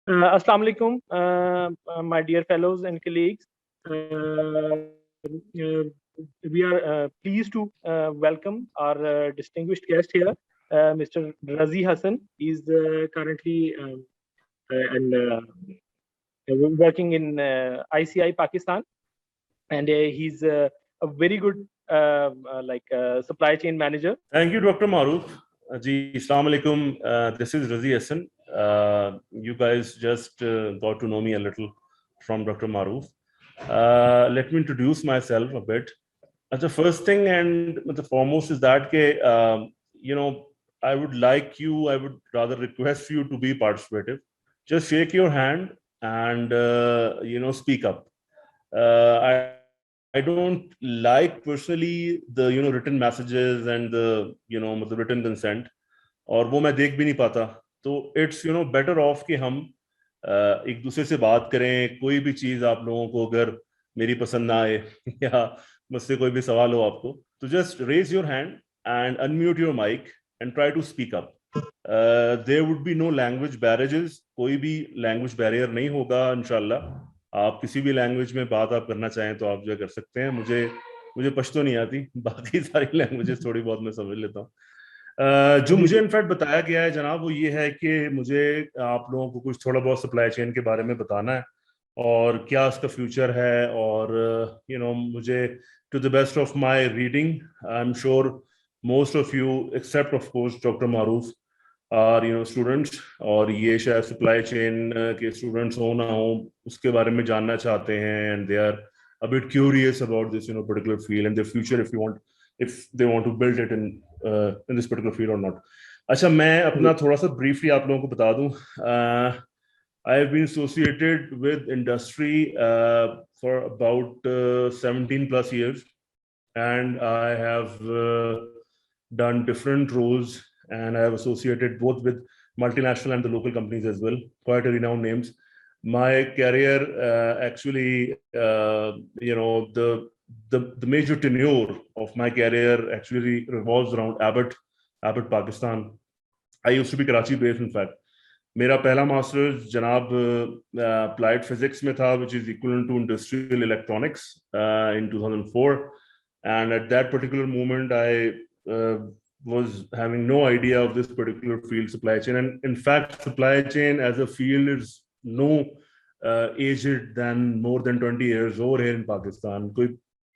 Assalamu alaikum, my dear fellows and colleagues. We are pleased to welcome our distinguished guest here, Mr. Razi Hassan. He's currently and working in ICI Pakistan, and he's a very good supply chain manager. Thank you, Dr. Maroof. Ji, Assalamu alaikum. This is Razi Hassan. You guys just got to know me a little from Dr. Maroof. Let me introduce myself a bit. The first thing and the foremost is that I would rather request you to be participative. Just shake your hand and speak up. I don't like personally the written messages and the the written consent, और वो मैं देख भी नहीं पाता. तो it's better off कि हम एक दूसरे से बात करें. कोई भी चीज आप लोगों को अगर मेरी पसंद ना आए या मुझसे कोई भी सवाल हो आपको, तो just raise your hand and unmute your mic and try to speak up. There would be no language barriers. कोई भी language barrier नहीं होगा इंशाल्लाह. आप किसी भी लैंग्वेज में बात आप करना चाहें तो आप जो कर सकते हैं. मुझे पश्तो नहीं आती, बाकी सारी लैंग्वेजेस थोड़ी बहुत मैं समझ लेता हूँ. जो मुझे इनफैक्ट बताया गया है जनाब, वो ये है कि मुझे आप लोगों को कुछ थोड़ा बहुत सप्लाई चेन के बारे में बताना है और क्या उसका फ्यूचर है. और मुझे to the best of my reading, I am sure most of you except of course doctor Maroof are students, और ये शायद सप्लाई चेन के स्टूडेंट्स हो ना हो उसके बारे में जानना चाहते हैं. And they are a bit curious about this particular field and their future, if they want to build it in this particular field or not. अच्छा, मैं अपना थोड़ा सा briefly आप लोगों को बता दूं. I have been associated with industry for about 17 plus years, and I have done different roles, and I have associated both with multinational and the local companies as well, quite a renowned names. My career actually, the major tenure of my career actually revolves around Abbott Pakistan. I used to be Karachi based, in fact. मेरा पहला masters जनाब applied physics में था, which is equivalent to industrial electronics in 2004. And at that particular moment, I was having no idea of this particular field, supply chain. And in fact, supply chain as a field is no aged than more than 20 years over here in Pakistan. कोई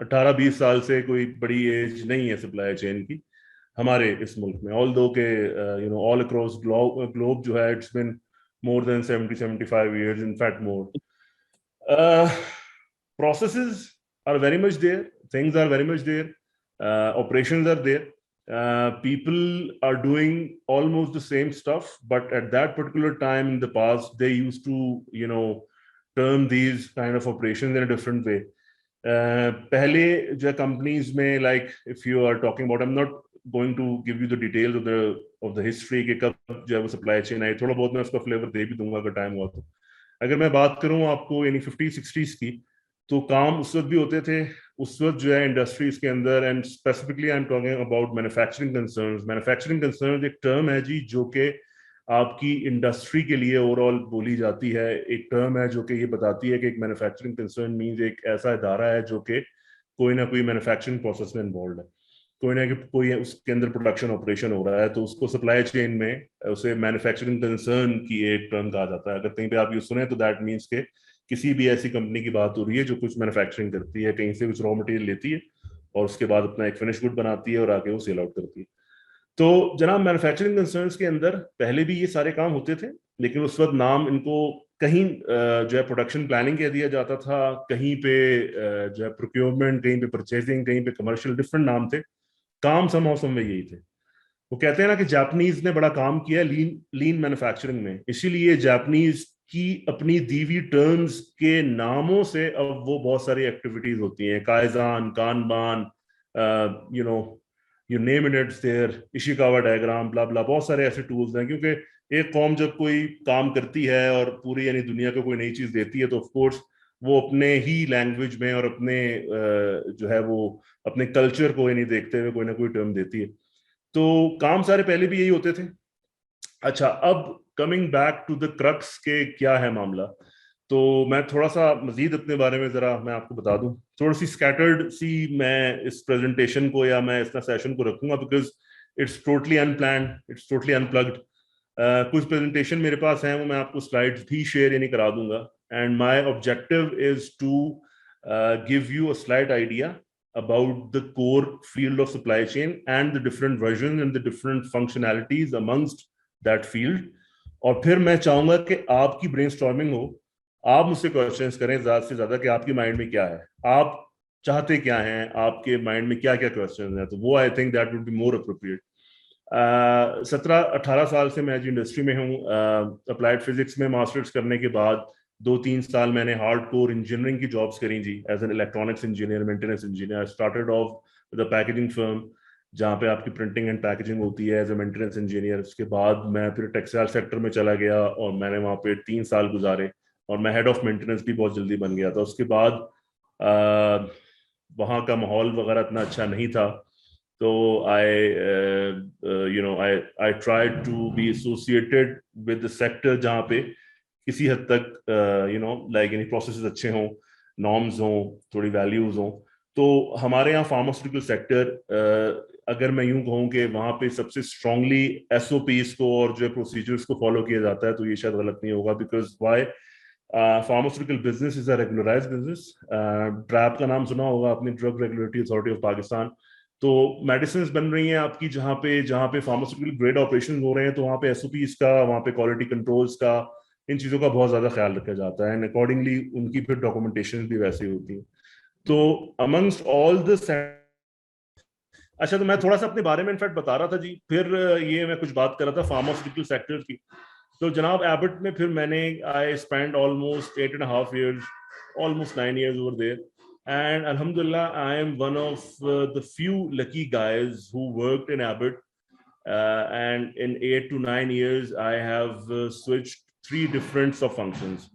18-20 साल से कोई बड़ी as नहीं है supply chain की हमारे इस मुल्क में. ऑल्दो के all across globe जो है, it's been more than 70-75 years, in fact more. Processes are very much there, things are very much there, operations are there. People are doing almost the same stuff, but at that particular time in the past, they used to, term these kind of operations in a different way. पहले जो companies में, like if you are talking about, I'm not going to give you the details of the history कि कब जो है वो supply chain आई. थोड़ा बहुत मैं उसका flavor दे भी दूंगा अगर टाइम हुआ तो. अगर मैं बात करूं आपको यानी 50-60s की, तो काम उस वक्त भी होते थे. उस वक्त जो है इंडस्ट्रीज के अंदर, and specifically I am talking about manufacturing concerns. Manufacturing concerns एक टर्म है जी, जो कि आपकी इंडस्ट्री के लिए ओवरऑल बोली जाती है. एक टर्म है जो कि ये बताती है कि एक मैन्युफैक्चरिंग कंसर्न मींस एक ऐसा इदारा है जो कि कोई ना कोई मैन्युफैक्चरिंग प्रोसेस में इन्वॉल्व है, कोई ना कोई उसके अंदर प्रोडक्शन ऑपरेशन हो रहा है, तो उसको सप्लाई चेन में उसे मैन्युफैक्चरिंग कंसर्न की एक टर्म कहा जाता है. अगर कहीं पे आप ये सुने तो दैट मीन्स के किसी भी ऐसी कंपनी की बात हो रही है जो कुछ मैन्युफैक्चरिंग करती है, कहीं से कुछ रॉ मटेरियल लेती है और उसके बाद अपना एक फिनिश गुड बनाती है और आके वो सेल आउट करती है. तो जनाब, मैन्युफैक्चरिंग कंसर्न्स के अंदर पहले भी ये सारे काम होते थे, लेकिन उस वक्त नाम इनको कहीं जो है प्रोडक्शन प्लानिंग कह दिया जाता था, कहीं पे जो है प्रोक्योरमेंट, कहीं पे परचेजिंग, कहीं पे कमर्शियल, डिफरेंट नाम थे. काम सम में यही थे. वो कहते हैं ना कि जापानीज ने बड़ा काम किया लीन मैन्युफैक्चरिंग में, इसीलिए जापानीज की अपनी दीवी टर्म्स के नामों से अब वो बहुत सारी एक्टिविटीज होती हैं. Kaizen, kanban, you name it, it's there, Ishikawa diagram, blah blah, बहुत सारे ऐसे टूल्स हैं. क्योंकि एक कौम जब कोई काम करती है और पूरी यानी दुनिया को कोई नई चीज देती है, तो ऑफ कोर्स वो अपने ही लैंग्वेज में और अपने जो है वो अपने कल्चर को यानी देखते हुए कोई ना कोई टर्म देती है. तो काम सारे पहले भी यही होते थे. अच्छा, अब coming back to the crux के क्या है मामला, तो मैं थोड़ा सा मजीद अपने बारे में जरा मैं आपको बता दूं, थोड़ी सी स्कैटर्ड सी मैं इस प्रेजेंटेशन को या मैं इस सेशन को रखूंगा, because it's totally unplanned, it's totally unplugged. कुछ प्रेजेंटेशन मेरे पास हैं, वो मैं आपको स्लाइड्स भी शेयर यानी करा दूंगा, and my objective is to give you a slight idea about the core field of supply chain and the different versions and the different functionalities amongst that field। और फिर मैं चाहूंगा कि आपकी ब्रेनस्टॉर्मिंग हो, आप मुझसे क्वेश्चंस करें ज्यादा से ज्यादा कि आपके माइंड में क्या है, आप चाहते क्या हैं, आपके माइंड में क्या क्या क्वेश्चंस हैं, तो वो I think that would be more appropriate. 17-18 साल से मैं जो इंडस्ट्री में हूँ, अप्लाइड फिजिक्स में मास्टर्स करने के बाद 2-3 साल मैंने हार्ड कोर इंजीनियरिंग की जॉब्स करी जी, as an electronics engineer, maintenance engineer. Started off with a packaging firm जहाँ पे आपकी प्रिंटिंग एंड पैकेजिंग होती है एज ए मेंटेनेंस इंजीनियर। उसके बाद मैं फिर टेक्सटाइल सेक्टर में चला गया और मैंने वहाँ पे 3 साल गुजारे, और मैं हेड ऑफ मेंटेनेंस भी बहुत जल्दी बन गया था। उसके बाद वहाँ का माहौल वगैरह इतना अच्छा नहीं था, तो I try to be associated with the sector जहाँ पे किसी हद तक लाइक यानी प्रोसेसेस अच्छे हों, नॉर्म्स हों, थोड़ी वैल्यूज हों। तो हमारे यहाँ फार्मास्यूटिकल सेक्टर, अगर मैं यूं कहूँ कि वहाँ पे सबसे स्ट्रांगली एसओपीज को और जो प्रोसीजर्स को फॉलो किया जाता है, तो ये शायद गलत नहीं होगा, because why pharmaceutical business is a regularise business. DRAP का नाम सुना होगा आपने, drug regulatory authority of Pakistan. तो मेडिसिन बन रही हैं आपकी जहाँ पे फार्मास्यूटिकल ग्रेड ऑपरेशन हो रहे हैं, तो वहाँ पे एसओपीज का, वहाँ पे क्वालिटी कंट्रोल्स का, इन चीजों का बहुत ज्यादा ख्याल रखा जाता है, एंड अकॉर्डिंगली उनकी फिर डॉक्यूमेंटेशन भी वैसी होती है। तो अमंगस्ट ऑल दिस, अच्छा तो मैं थोड़ा सा अपने बारे में इनफैक्ट बता रहा था जी, फिर ये मैं कुछ बात कर रहा था फार्मास्यूटिकल सेक्टर की। तो जनाब एबट में फिर मैंने I spend almost 8.5 years, almost 9 years over there, and alhamdulillah I am one of the few lucky guys who worked in Abbott, and in 8 to 9 years I have switched 3 different sub functions.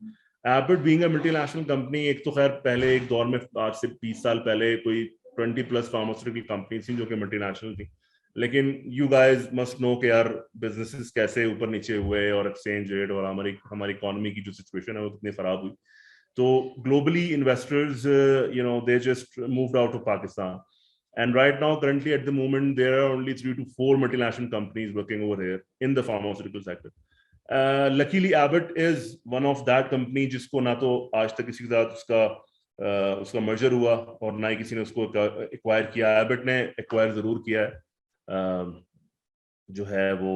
Abbott being a multinational company, एक तो खैर पहले एक दौर में आज से 20 साल पहले कोई 20+ फार्मास्यूटिकल कंपनी थी जो कि मल्टीनेशनल थी, लेकिन यू गाइस मस्ट नो कि यार बिजनेसेस कैसे ऊपर नीचे हुए और एक्सचेंज रेट और हमारी हमारी इकोनॉमी की जो सिचुएशन है वो कितनी खराब हुई। तो globally investors they just moved out of Pakistan, and right now currently at the moment there are only 3 to 4 multinational companies working over here in the pharmaceutical sector. Luckily Abbott is one of that company जिसको ना तो आज तक किसी के साथ उसका merger हुआ और ना ही किसी ने उसको एक्वायर किया। एबट ने एक्वायर जरूर किया है, जो है वो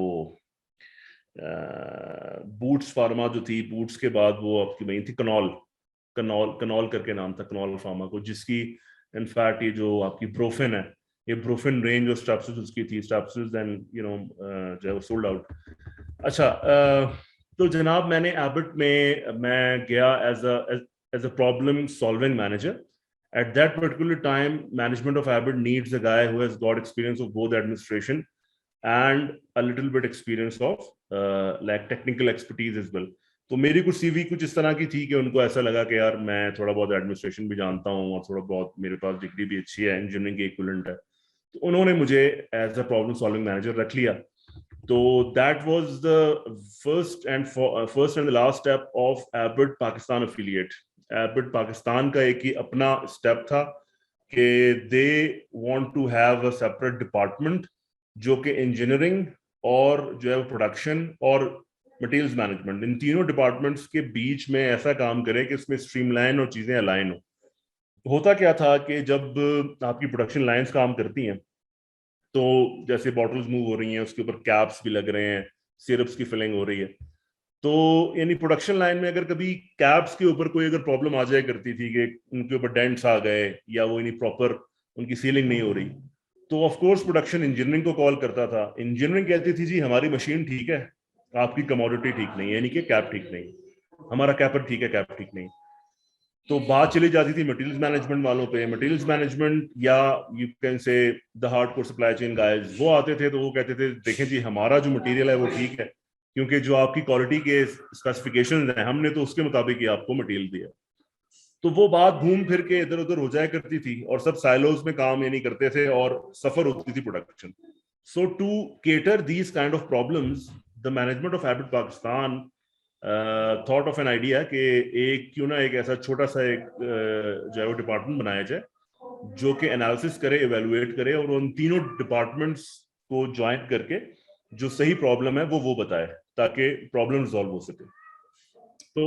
बूट्स फार्मा जो थी, बूट्स के बाद वो आपकी वही थी कनॉल, कनॉल करके नाम था कनॉल फार्मा को, जिसकी इनफैक्ट ये जो आपकी ब्रोफिन है, ये ब्रोफिन रेंज ऑफ स्ट्रेप्सिल्स की थी, स्ट्रेप्सिल्स एंड जो है वो सोल्ड आउट। अच्छा, तो जनाब मैंने एबट में मैं गया as a problem solving manager. At that particular time, management of Abbott needs a guy who has got experience of both administration and a little bit experience of like technical expertise as well. तो मेरी कुछ CV कुछ इस तरह की थी कि उनको ऐसा लगा कि यार मैं थोड़ा बहुत एडमिनिस्ट्रेशन भी जानता हूँ और थोड़ा बहुत मेरे पास डिग्री भी अच्छी है, इंजीनियरिंग की इक्विवेलेंट है, तो उन्होंने मुझे as a problem solving manager रख लिया। तो that was the first and the last step of Abbott Pakistan affiliate. Abbott Pakistan का एक ही अपना स्टेप था कि they want to have a separate department जो कि इंजीनियरिंग और जो है प्रोडक्शन और मटेरियल्स मैनेजमेंट, इन तीनों डिपार्टमेंट्स के बीच में ऐसा काम करे कि इसमें स्ट्रीमलाइन और चीजें अलाइन हो। होता क्या था कि जब आपकी प्रोडक्शन लाइंस काम करती हैं, तो जैसे बॉटल्स मूव हो रही हैं, उसके ऊपर कैप्स भी लग रहे हैं, सिरप्स की फिलिंग हो रही है, तो यानी प्रोडक्शन लाइन में अगर कभी कैप्स के ऊपर कोई अगर प्रॉब्लम आ जाए करती थी कि उनके ऊपर डेंट्स आ गए या वो यानी प्रॉपर उनकी सीलिंग नहीं हो रही, तो ऑफ कोर्स प्रोडक्शन इंजीनियरिंग को कॉल करता था। इंजीनियरिंग कहती थी जी हमारी मशीन ठीक है, आपकी कमोडिटी ठीक नहीं है, यानी कि कैप ठीक नहीं, हमारा कैपर ठीक है, कैप ठीक नहीं। तो बात चली जाती थी मटेरियल्स मैनेजमेंट वालों पे। मटेरियल्स मैनेजमेंट या you can say the hardcore supply chain guys, वो आते थे तो वो कहते थे देखें जी हमारा जो मटेरियल है वो ठीक है, क्योंकि जो आपकी क्वालिटी के स्पेसिफिकेशंस हैं हमने तो उसके मुताबिक ही आपको मटेरियल दिया। तो वो बात घूम फिर के इधर उधर हो जाया करती थी और सब साइलोज में काम ये नहीं करते थे और सफर होती थी production. So to cater these kind of problems the management of Abbott Pakistan thought of an idea कि एक क्यों ना एक ऐसा छोटा सा एक जो है वो डिपार्टमेंट बनाया जाए जो कि एनालिसिस करे, इवेलुएट करे और उन तीनों डिपार्टमेंट्स को ज्वाइन करके जो सही प्रॉब्लम है वो बताए ताकि प्रॉब्लम रिजॉल्व हो सके। तो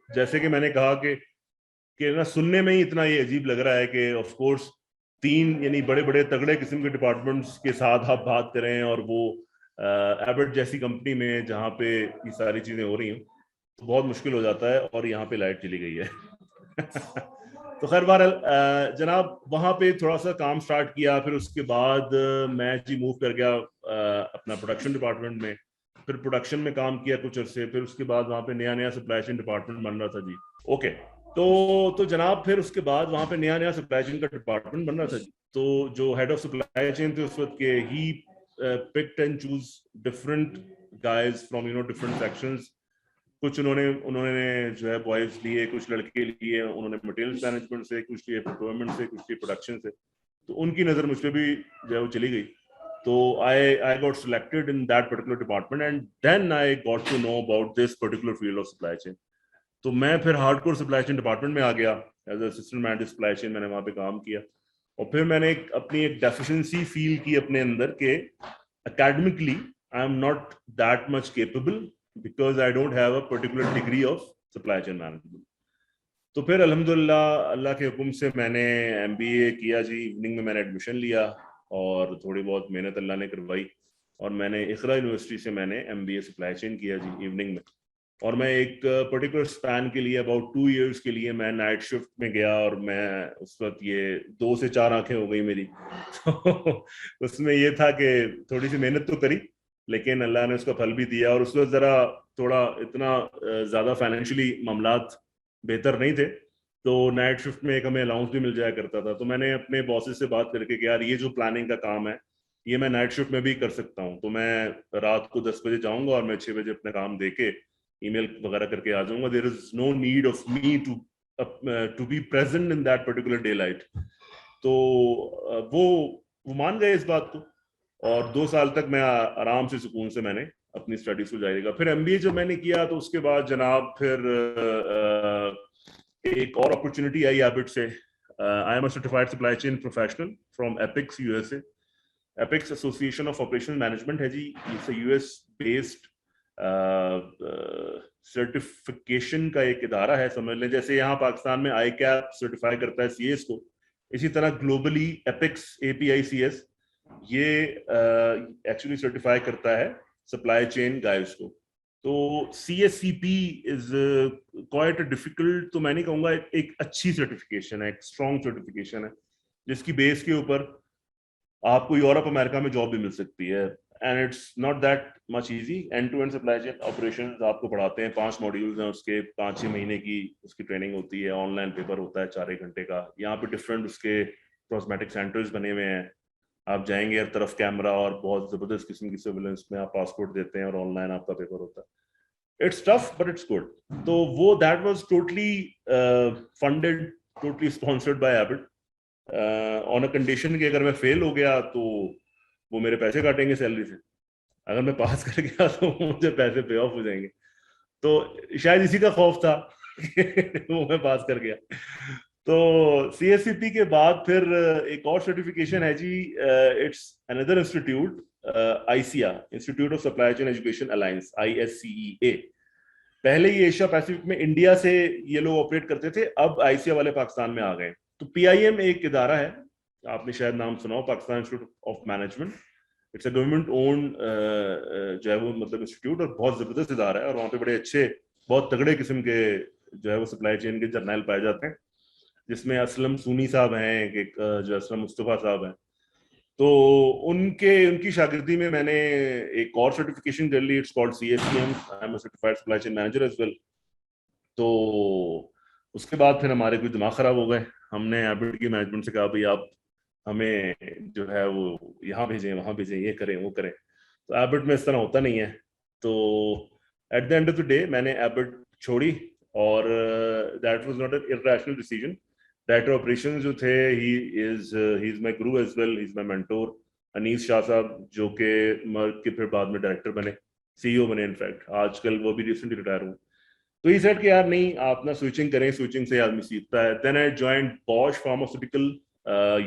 जैसे कि मैंने कहा कि ना सुनने में ही इतना ये अजीब लग रहा है कि ऑफ कोर्स 3 यानी बड़े बड़े तगड़े किस्म के डिपार्टमेंट्स के साथ आप बात करें और वो एबट जैसी कंपनी में जहाँ पे ये सारी चीजें हो रही हैं तो बहुत मुश्किल हो जाता है। और यहाँ पे लाइट चली गई है तो खैर बहरहाल जनाब वहां पे थोड़ा सा काम स्टार्ट किया। फिर उसके बाद मैं जी मूव कर गया अपना प्रोडक्शन डिपार्टमेंट में। फिर प्रोडक्शन में काम किया कुछ अरसे। फिर उसके बाद वहां पे नया सप्लाई चेन डिपार्टमेंट बन रहा था जी। ओके, तो जनाब फिर उसके बाद वहां पे नया सप्लाई चेन का डिपार्टमेंट बन रहा था जी। तो जो हेड ऑफ सप्लाई चेन थे उस वक्त के, he picked and choose different guys from different sections. कुछ उन्होंने जो है बॉयज लिए, कुछ लड़के लिए, उन्होंने मटेरियल्स मैनेजमेंट से, कुछ लिए प्रोक्योरमेंट से, कुछ लिए प्रोडक्शन से। तो उनकी नजर मुझ पे भी जो है वो चली गई। तो I got selected in that particular department and then I got to know about this particular field of supply chain. तो मैं फिर हार्डकोर सप्लाई चेन डिपार्टमेंट में आ गया as assistant manager supply chain. मैंने वहां पे काम किया और फिर मैंने अपनी एक डेफिशिएंसी फील की अपने अंदर के academically I am not that much capable because I don't have a particular degree of supply chain management. तो फिर अल्हम्दुलिल्लाह अल्लाह के हुक्म से मैंने MBA किया जी। इवनिंग में मैंने एडमिशन लिया और थोड़ी बहुत मेहनत अल्लाह ने करवाई और मैंने इकरा यूनिवर्सिटी से मैंने MBA सप्लाई चेन किया जी इवनिंग में। और मैं एक पर्टिकुलर स्पैन के लिए अबाउट 2 इयर्स के लिए मैं नाइट शिफ्ट में गया और मैं उस वक्त ये 2 से 4 आंखें हो गई मेरी तो उसमें ये था कि थोड़ी सी मेहनत तो करी लेकिन अल्लाह ने उसका फल भी दिया। और उस वक्त जरा थोड़ा इतना ज्यादा फाइनेंशियली मामलात बेहतर नहीं थे तो नाइट शिफ्ट में एक हमें अलाउंस भी मिल जाया करता था। तो मैंने अपने बॉसेस से बात करके कि यार ये जो प्लानिंग का काम है ये मैं नाइट शिफ्ट में भी कर सकता हूँ। तो मैं रात को 10 बजे जाऊंगा और मैं 6 बजे अपना काम देके ईमेल वगैरह करके आ जाऊंगा। There is no need of me to be present in that particular day light. तो वो मान गए इस बात को और 2 साल तक मैं आराम से सुकून से मैंने अपनी स्टडीज को जारी रखा। फिर MBA जब मैंने किया तो उसके बाद जनाब फिर एक और अपॉर्चुनिटी आई एबिट से। I am a certified supply chain professional from APICS USA। APICS association of operation management है जी। इट्स US बेस्ड सर्टिफिकेशन का एक इदारा है, समझ लें जैसे यहाँ पाकिस्तान में ICAP सर्टिफाई करता है CS को, इसी तरह ग्लोबली एपिक्स APICS ये एक्चुअली सर्टिफाई करता है सप्लाई चेन गाइड्स को। तो CSCP इज क्वाइट डिफिकल्ट, तो मैं नहीं कहूँगा, एक अच्छी सर्टिफिकेशन है, एक स्ट्रॉन्ग सर्टिफिकेशन है जिसकी बेस के ऊपर आपको यूरोप अमेरिका में जॉब भी मिल सकती है। And it's not that much easy. End to end supply chain operations आपको पढ़ाते हैं, 5 मॉड्यूल्स हैं उसके, 5-6 महीने की उसकी ट्रेनिंग होती है, ऑनलाइन पेपर होता है 4-1 घंटे का। यहाँ पे डिफरेंट उसके कॉस्मेटिक सेंटर्स बने हुए हैं, आप जाएंगे हर तरफ कैमरा और बहुत जबरदस्त किस्म की सर्विलेंस में आप पासपोर्ट देते हैं और ऑनलाइन आपका पेपर होता है। It's tough but it's good. तो वो that was totally funded, totally sponsored by Abbott on a condition कि अगर मैं फेल हो गया तो वो मेरे पैसे काटेंगे सैलरी से, अगर मैं पास कर गया तो मुझे पैसे पे ऑफ हो जाएंगे। तो शायद इसी का खौफ था वो मैं पास कर गया। तो CSCP के बाद फिर एक और सर्टिफिकेशन है जी, it's another institute, ICA, institute of supply chain education alliance, ISCEA। पहले ये एशिया पैसिफिक में इंडिया से ये लोग ऑपरेट करते थे, अब ICA वाले पाकिस्तान में आ गए। तो PIM एक इदारा है, आपने शायद नाम सुना हो, Pakistan institute of management. It's a government own जो है वो मतलब इंस्टीट्यूट और बहुत जबरदस्त इदारा है और वहाँ पे बड़े अच्छे, बहुत तगड़े किस्म के जो है वो सप्लाई चेन के जर्नल पाए जाते हैं, जिसमें असलम सूनी साहब हैं, एक जो असलम मुस्तफा साहब हैं। तो उनकी शागिर्दी में मैंने एक और सर्टिफिकेशन कर ली, it's called CSCM, I am a certified supply chain manager as well. तो उसके बाद फिर हमारे कुछ दिमाग खराब हो गए, हमने एबिट की मैनेजमेंट से कहा भाई आप हमें जो है वो यहाँ भेजें वहाँ भेजें, ये करें वो करें। तो एबिट में इस तरह होता नहीं है। तो at the end of the day मैंने एबिट छोड़ी और that was not an irrational decision. Director operation जो थे, he is my guru as well, he is my mentor, Anees Shah साहब, जो कि मर्क के फिर बाद में डायरेक्टर बने। CEO बने इनफैक्ट, आजकल वो भी रिसेंटली रिटायर हुए। तो ही सेड कि यार नहीं, आप ना स्विचिंग करें, स्विचिंग से आदमी सीखता है। Then I joined Bosch pharmaceutical,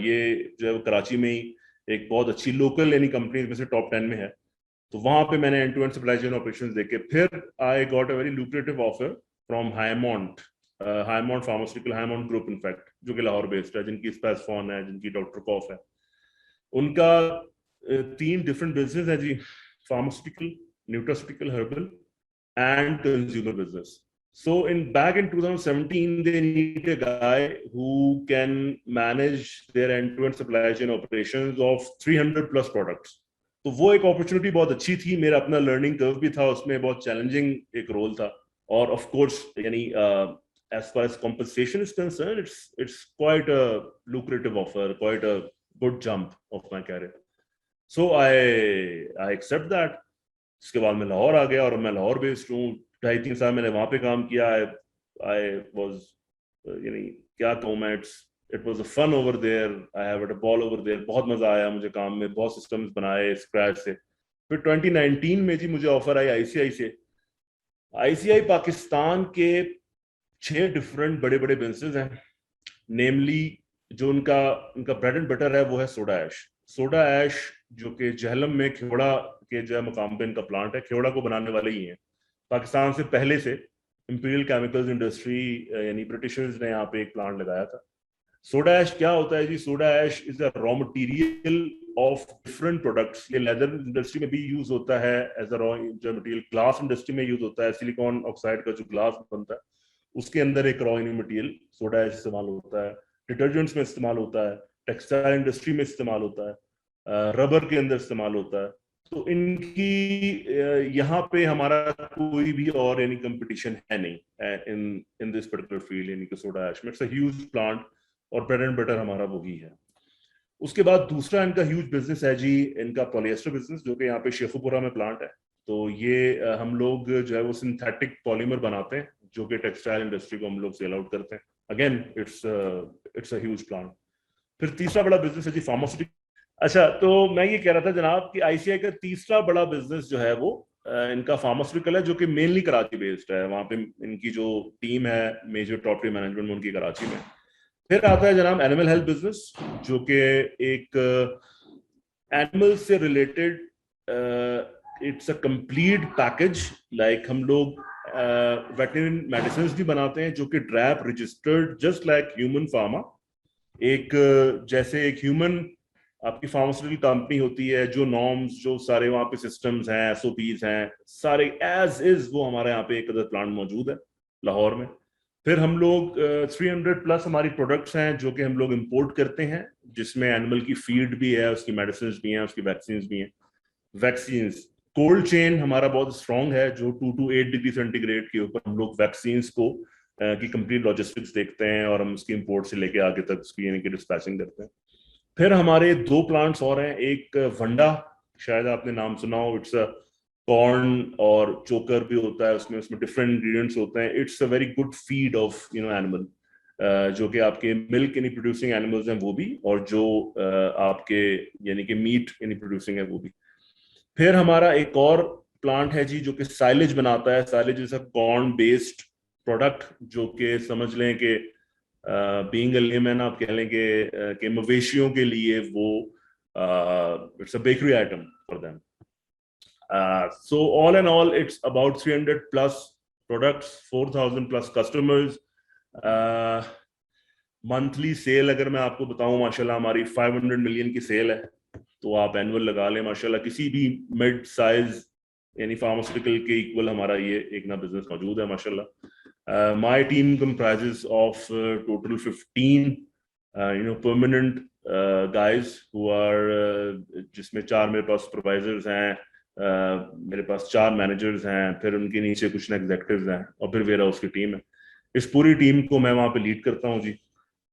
ये जो है कराची में ही एक बहुत अच्छी लोकल यानी कंपनी में से टॉप 10 में है। तो वहां पे मैंने end to end supply chain operations देखे। फिर I got a very lucrative offer from Highmont, Highmont pharmaceutical, Highmont group in fact, जो कि लाहौर बेस्ड है, जिनकी स्पेसफॉन है, जिनकी डॉक्टर कॉफ है। उनका 3 डिफरेंट बिजनेस है जी, pharmaceutical, nutraceutical, herbal and consumer business. So back in 2017, they need a guy who can manage their end-to-end supply chain operations of 300 plus products. तो वो एक अपॉर्चुनिटी बहुत अच्छी थी, मेरा अपना लर्निंग कर्व भी था उसमें, बहुत चैलेंजिंग एक रोल था। और ऑफ कोर्स यानी as far as compensation is concerned, it's quite a lucrative offer, quite a good jump of my career. So I accept that. उसके बाद मैं लाहौर आ गया और मैं लाहौर बेस्ड हूँ। 2.5-3 साल मैंने वहां पे काम किया। आई वाज यानी क्या कहूँ मैं, it was a fun over there, I have a ball over there. बहुत मजा आया मुझे काम में, बहुत सिस्टम्स बनाए स्क्रैच से। फिर 2019 में जी मुझे ऑफर आई आईसीआई से। आईसीआई पाकिस्तान के 6 डिफरेंट बड़े बड़े बिजनेस हैं, नेमली जो उनका ब्रेड एंड बटर है वो है सोडा ऐश। सोडा ऐश जो कि जहलम में खेवड़ा के जो मकाम पे इनका प्लांट है, खेवड़ा को बनाने वाले ही हैं। पाकिस्तान से पहले से इंपीरियल केमिकल्स इंडस्ट्री यानी ब्रिटिशर्स ने यहाँ पे एक प्लांट लगाया था। सोडा ऐश क्या होता है जी? Soda ash is a raw material of different products. ये लेदर इंडस्ट्री में भी यूज होता है as a raw material, glass industry में यूज होता है, सिलिकॉन ऑक्साइड का जो ग्लास बनता है उसके अंदर एक रॉ मटेरियल सोडा ऐश इस्तेमाल होता है। डिटर्जेंट्स में इस्तेमाल होता है, टेक्सटाइल इंडस्ट्री में इस्तेमाल होता है, रबर के अंदर इस्तेमाल होता है। तो इनकी यहाँ पे हमारा कोई भी और यानी कंपटीशन है नहीं इन दिस पर्टिकुलर फील्ड, यानी कि सोडा ऐश में। इट्स अ ह्यूज प्लांट और ब्रेड एंड बटर हमारा वही है। उसके बाद दूसरा इनका ह्यूज बिजनेस है जी, इनका पॉलिएस्टर बिजनेस, जो कि यहाँ पे शेखुपुरा में प्लांट है। तो ये हम लोग जो है वो सिंथेटिक पॉलीमर बनाते हैं, जो कि टेक्सटाइल इंडस्ट्री को हम लोग सेल आउट करते हैं। Again it's a huge plant. फिर तीसरा बड़ा बिजनेस है जी फार्मास्यूटिकल। अच्छा, तो मैं ये कह रहा था जनाब कि आईसीआई का तीसरा बड़ा बिजनेस जो है वो इनका फार्मास्यूटिकल है, जो कि मेनली कराची बेस्ड है। वहां पे इनकी जो टीम है मेजर टॉप टीम मैनेजमेंट में उनकी कराची में। फिर आता है जनाब एनिमल हेल्थ बिजनेस, जो कि एक एनिमल से related it's a complete package. Like हम लोग वेटरनरी मेडिसिन भी बनाते हैं, जो कि DRAP registered just like human pharma. एक जैसे एक ह्यूमन आपकी फार्मास्यूटिकल कंपनी होती है, जो नॉर्म्स, जो सारे वहां पे सिस्टम्स हैं, एसओपीज हैं, सारे एज इज वो हमारे यहाँ पे एक अदर प्लांट मौजूद है लाहौर में। फिर हम लोग 300 प्लस हमारी प्रोडक्ट्स हैं जो कि हम लोग इंपोर्ट करते हैं, जिसमें एनिमल की फीड भी है, उसकी मेडिसिन भी हैं, उसकी वैक्सीन भी हैं। वैक्सीन कोल्ड चेन हमारा बहुत स्ट्रॉन्ग है, जो 2 to 8 डिग्री सेंटीग्रेड के ऊपर हम लोग वैक्सीन को की कंप्लीट लॉजिस्टिक्स देखते हैं और हम उसकी इंपोर्ट से लेके आगे तक उसकी यानी कि डिस्पैचिंग करते हैं। फिर हमारे 2 प्लांट्स और हैं, एक वंडा, शायद आपने नाम सुना हो। इट्स अ कॉर्न और चोकर भी होता है उसमें डिफरेंट इंग्रेडिएंट्स होते हैं। It's a very good feed of animal, जो कि आपके मिल्क यानी प्रोड्यूसिंग एनिमल्स हैं वो भी, और जो आपके यानी कि मीट यानी प्रोड्यूसिंग है वो भी। फिर हमारा एक और प्लांट है जी, जो कि साइलेज बनाता है। Silage is a corn based product, जो कि समझ लें कि बीइंग अ लेमैन आप कह लें कि मवेशियों के लिए वो it's a bakery item for them. So all in all, it's about 300 plus products, 4,000 plus customers. Monthly cell अगर मैं आपको बताऊं, माशाल्लाह हमारी 500 मिलियन की सेल है। तो आप एनुअल लगा लें, माशाल्लाह किसी भी मिड साइज यानी फार्मास्यूटिकल के इक्वल हमारा ये एक ना बिजनेस मौजूद है माशाल्लाह। My team comprises of total 15 permanent guys who are, जिसमें 4 मेरे पास सुपरवाइजर्स हैं, मेरे पास 4 मैनेजर्स हैं, फिर उनके नीचे कुछ एग्जीक्यूटिव्स हैं, और फिर वेयर हाउस की टीम है। इस पूरी टीम को मैं वहां पे लीड करता हूँ जी।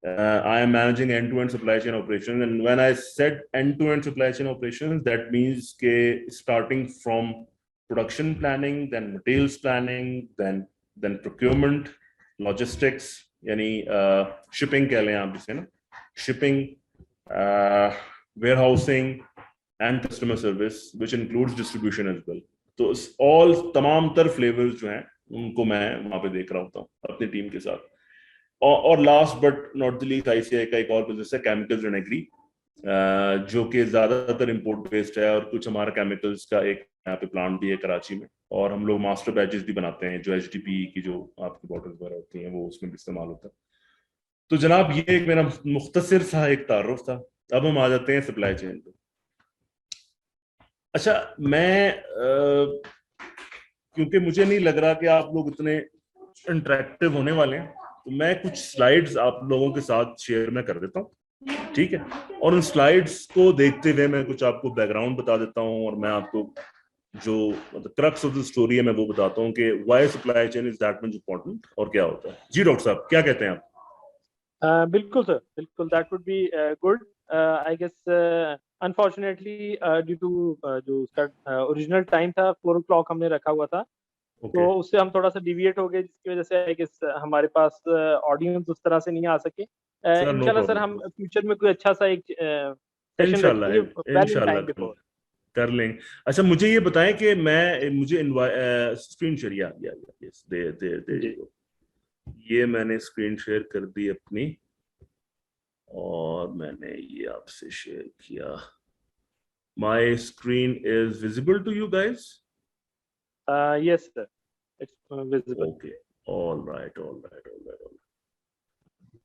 I am managing end-to-end supply chain operations, and when I said end-to-end supply chain operations, that means ke starting from production planning, then materials planning, then procurement, logistics, यानी shipping कह लें आप जिसे ना, shipping, warehousing, and customer service, which includes distribution as well. तो all तमाम तर flavours जो हैं उनको मैं वहां पे देख रहा होता हूँ अपनी टीम के साथ। और last but not the least ICI का एक और बिजनेस है केमिकल्स एंड एग्री, जो कि ज्यादातर इम्पोर्ट बेस्ड है, और कुछ हमारा केमिकल्स का एक यहाँ पे प्लांट भी है कराची में, और हम लोग मास्टर बैचेस भी बनाते हैं जो एचडीपी की जो आपकी बॉटल्स वगैरह होती हैं वो उसमें भी इस्तेमाल होता है। तो जनाब ये एक मेरा मुख्तसर सा एक तारुफ था। अब हम आ जाते हैं सप्लाई चेन पे। अच्छा, मैं क्योंकि मुझे नहीं लग रहा कि आप लोग इतने इंटरेक्टिव होने वाले हैं, तो मैं कुछ स्लाइड्स आप लोगों के साथ शेयर में कर देता हूँ, ठीक है? और उन स्लाइड्स को देखते हुए मैं कुछ आपको बैकग्राउंड बता देता हूँ, और मैं आपको जो मतलब क्रक्स ऑफ द स्टोरी है मैं वो बताता हूँ कि why supply chain is that much important और क्या होता है। जी डॉक्टर साहब, क्या कहते हैं आप? बिल्कुल सर, बिल्कुल, that would be good. I guess unfortunately due to जो उसका ओरिजिनल टाइम था 4 o'clock हमने रखा हुआ था, ओके तो उससे हम थोड़ा सा डिविएट हो गए, जिसकी वजह से आई गेस हमारे पास ऑडियंस उस तरह से नहीं आ सके। सर, नो इंशाल्लाह सर, हम प्रॉब्लम। फ्यूचर में कोई अच्छा सा एक सेशन इंशाल्लाह, रखेंगे वेल इन इंशाल्लाह टाइम बिफोर। कर लेंगे। अच्छा, मुझे ये बताएं कि मैं मुझे स्क्रीन शेयर, या यस, दे जी ये मैंने स्क्रीन शेयर कर दी अपनी, और मैंने ये आपसे शेयर किया। My screen is visible to you guys? Yes sir, it's visible. Okay, all right, all right, all right, all.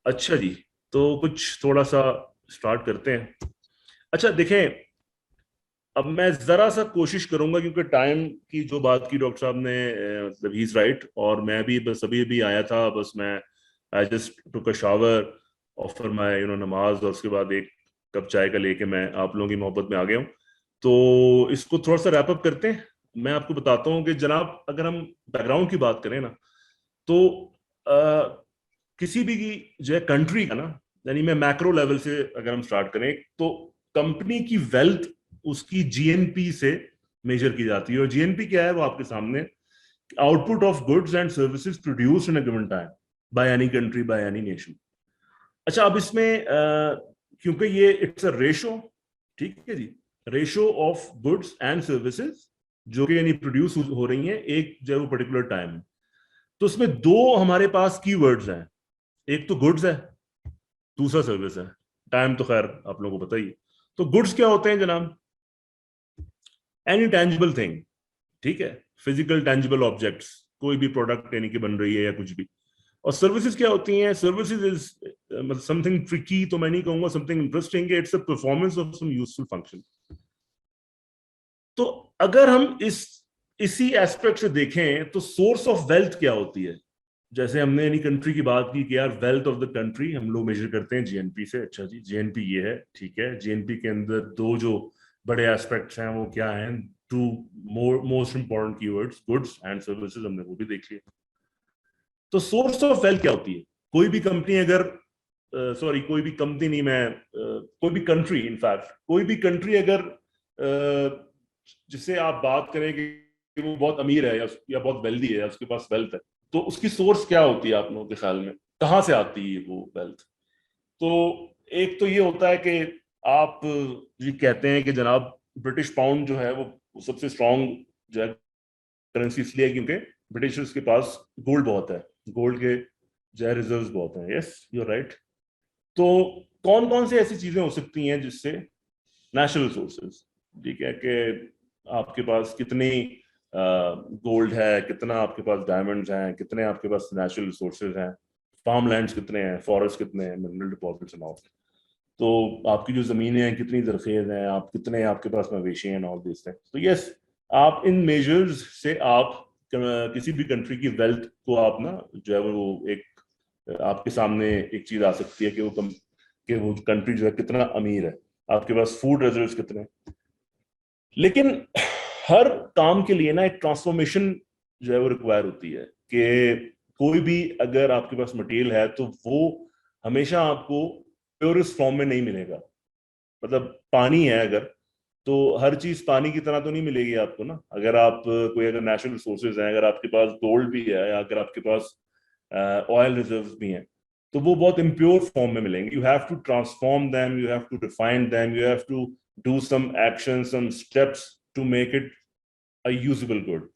अच्छा जी, तो कुछ थोड़ा सा स्टार्ट करते हैं। अच्छा देखें, अब मैं जरा सा कोशिश करूंगा, क्योंकि टाइम की जो बात की डॉक्टर साहब ने, मतलब ही इज राइट, और मैं भी बस अभी भी आया था, बस मैं I just took a shower, offer my नमाज, और उसके बाद एक कप चाय का लेके मैं आप लोगों की मोहब्बत में आ गया हूँ। तो इसको थोड़ा सा रैप अप करते हैं। मैं आपको बताता हूँ कि जनाब, अगर हम बैकग्राउंड की बात करें ना, तो किसी भी जो है कंट्री का ना, यानी मैं मैक्रो लेवल से अगर हम स्टार्ट करें, तो कंपनी की वेल्थ उसकी जीएनपी से मेजर की जाती है। और जीएनपी क्या है वो आपके सामने, output of goods and services produced in a given time by any country, by any nation. अच्छा, अब इसमें क्योंकि ये इट्स अ रेशो, ठीक है जी, ratio of goods and services जो कि यानी प्रोड्यूस हो रही हैं एक जो वो पर्टिकुलर टाइम में। तो उसमें दो हमारे पास कीवर्ड्स हैं, एक तो गुड्स है, दूसरा सर्विस है। टाइम तो खैर आप लोगों को पता ही है। तो गुड्स क्या होते हैं जनाब? एनी टैंजिबल थिंग, ठीक है, फिजिकल टैंजिबल ऑब्जेक्ट्स, कोई भी प्रोडक्ट यानी कि बन रही है या कुछ भी। और सर्विसेज क्या होती हैं? सर्विसेज इज मतलब समथिंग ट्रिकी तो मैं नहीं कहूंगा, something interesting, it's a performance of some useful function. तो अगर हम इसी एस्पेक्ट से देखें तो सोर्स ऑफ वेल्थ क्या होती है? जैसे हमने यानी कंट्री की बात की कि यार वेल्थ ऑफ द कंट्री हम लोग मेजर करते हैं जीएनपी से। अच्छा जी, जीएनपी ये है, ठीक है। जीएनपी के अंदर दो जो बड़े एस्पेक्ट्स हैं वो क्या हैं? Two most important keywords, goods and services, हमने वो भी देख लिया। तो सोर्स ऑफ वेल्थ क्या होती है? कोई भी कंपनी अगर सॉरी कोई भी कंपनी नहीं, मैं कोई भी कंट्री, इनफैक्ट कोई भी कंट्री अगर जिससे आप बात करें कि वो बहुत अमीर है या बहुत वेल्दी है या उसके पास वेल्थ है, तो उसकी सोर्स क्या होती है आप लोगों के ख्याल में? कहाँ से आती है वो वेल्थ? तो एक तो ये होता है कि आप ये कहते हैं कि जनाब ब्रिटिश पाउंड जो है वो सबसे स्ट्रांग जो है करेंसी इसलिए है क्योंकि ब्रिटिशर्स के पास गोल्ड बहुत है, गोल्ड के जो है रिजर्व्स बहुत हैं। Yes, you right. तो कौन कौन से ऐसी चीजें हो सकती हैं जिससे नेशनल रिसोर्सेज, ठीक है, कि आपके पास कितनी गोल्ड है, कितना आपके पास डायमंड्स हैं, कितने आपके पास नेचुरल रिसोर्सेज हैं, फार्म लैंड्स कितने हैं, फॉरेस्ट कितने हैं, मिनरल डिपॉजिट्स एंड ऑल। तो आपकी जो जमीनें हैं कितनी जरखेज हैं, आप कितने आपके पास मवेशी हैं, ऑल दिस थिंग्स। तो यस, आप इन मेजर्स से आप किसी भी कंट्री की वेल्थ को आप ना जो है वो एक आपके सामने एक चीज आ सकती है कि वो कंट्री जो है कितना अमीर है, आपके पास फूड रिजर्व्स कितने हैं। लेकिन हर काम के लिए ना एक ट्रांसफॉर्मेशन जो है वो रिक्वायर होती है कि कोई भी अगर आपके पास मटेरियल है तो वो हमेशा आपको प्योरेस्ट फॉर्म में नहीं मिलेगा। मतलब पानी है अगर, तो हर चीज पानी की तरह तो नहीं मिलेगी आपको ना। अगर आप कोई अगर नेचुरल रिसोर्सेज हैं, अगर आपके पास गोल्ड भी है या अगर आपके पास ऑयल रिजर्व्स भी हैं, तो वो बहुत इम्प्योर फॉर्म में मिलेंगे। You have to transform them, you have to define them, you have to do some action, some steps to make it a usable good.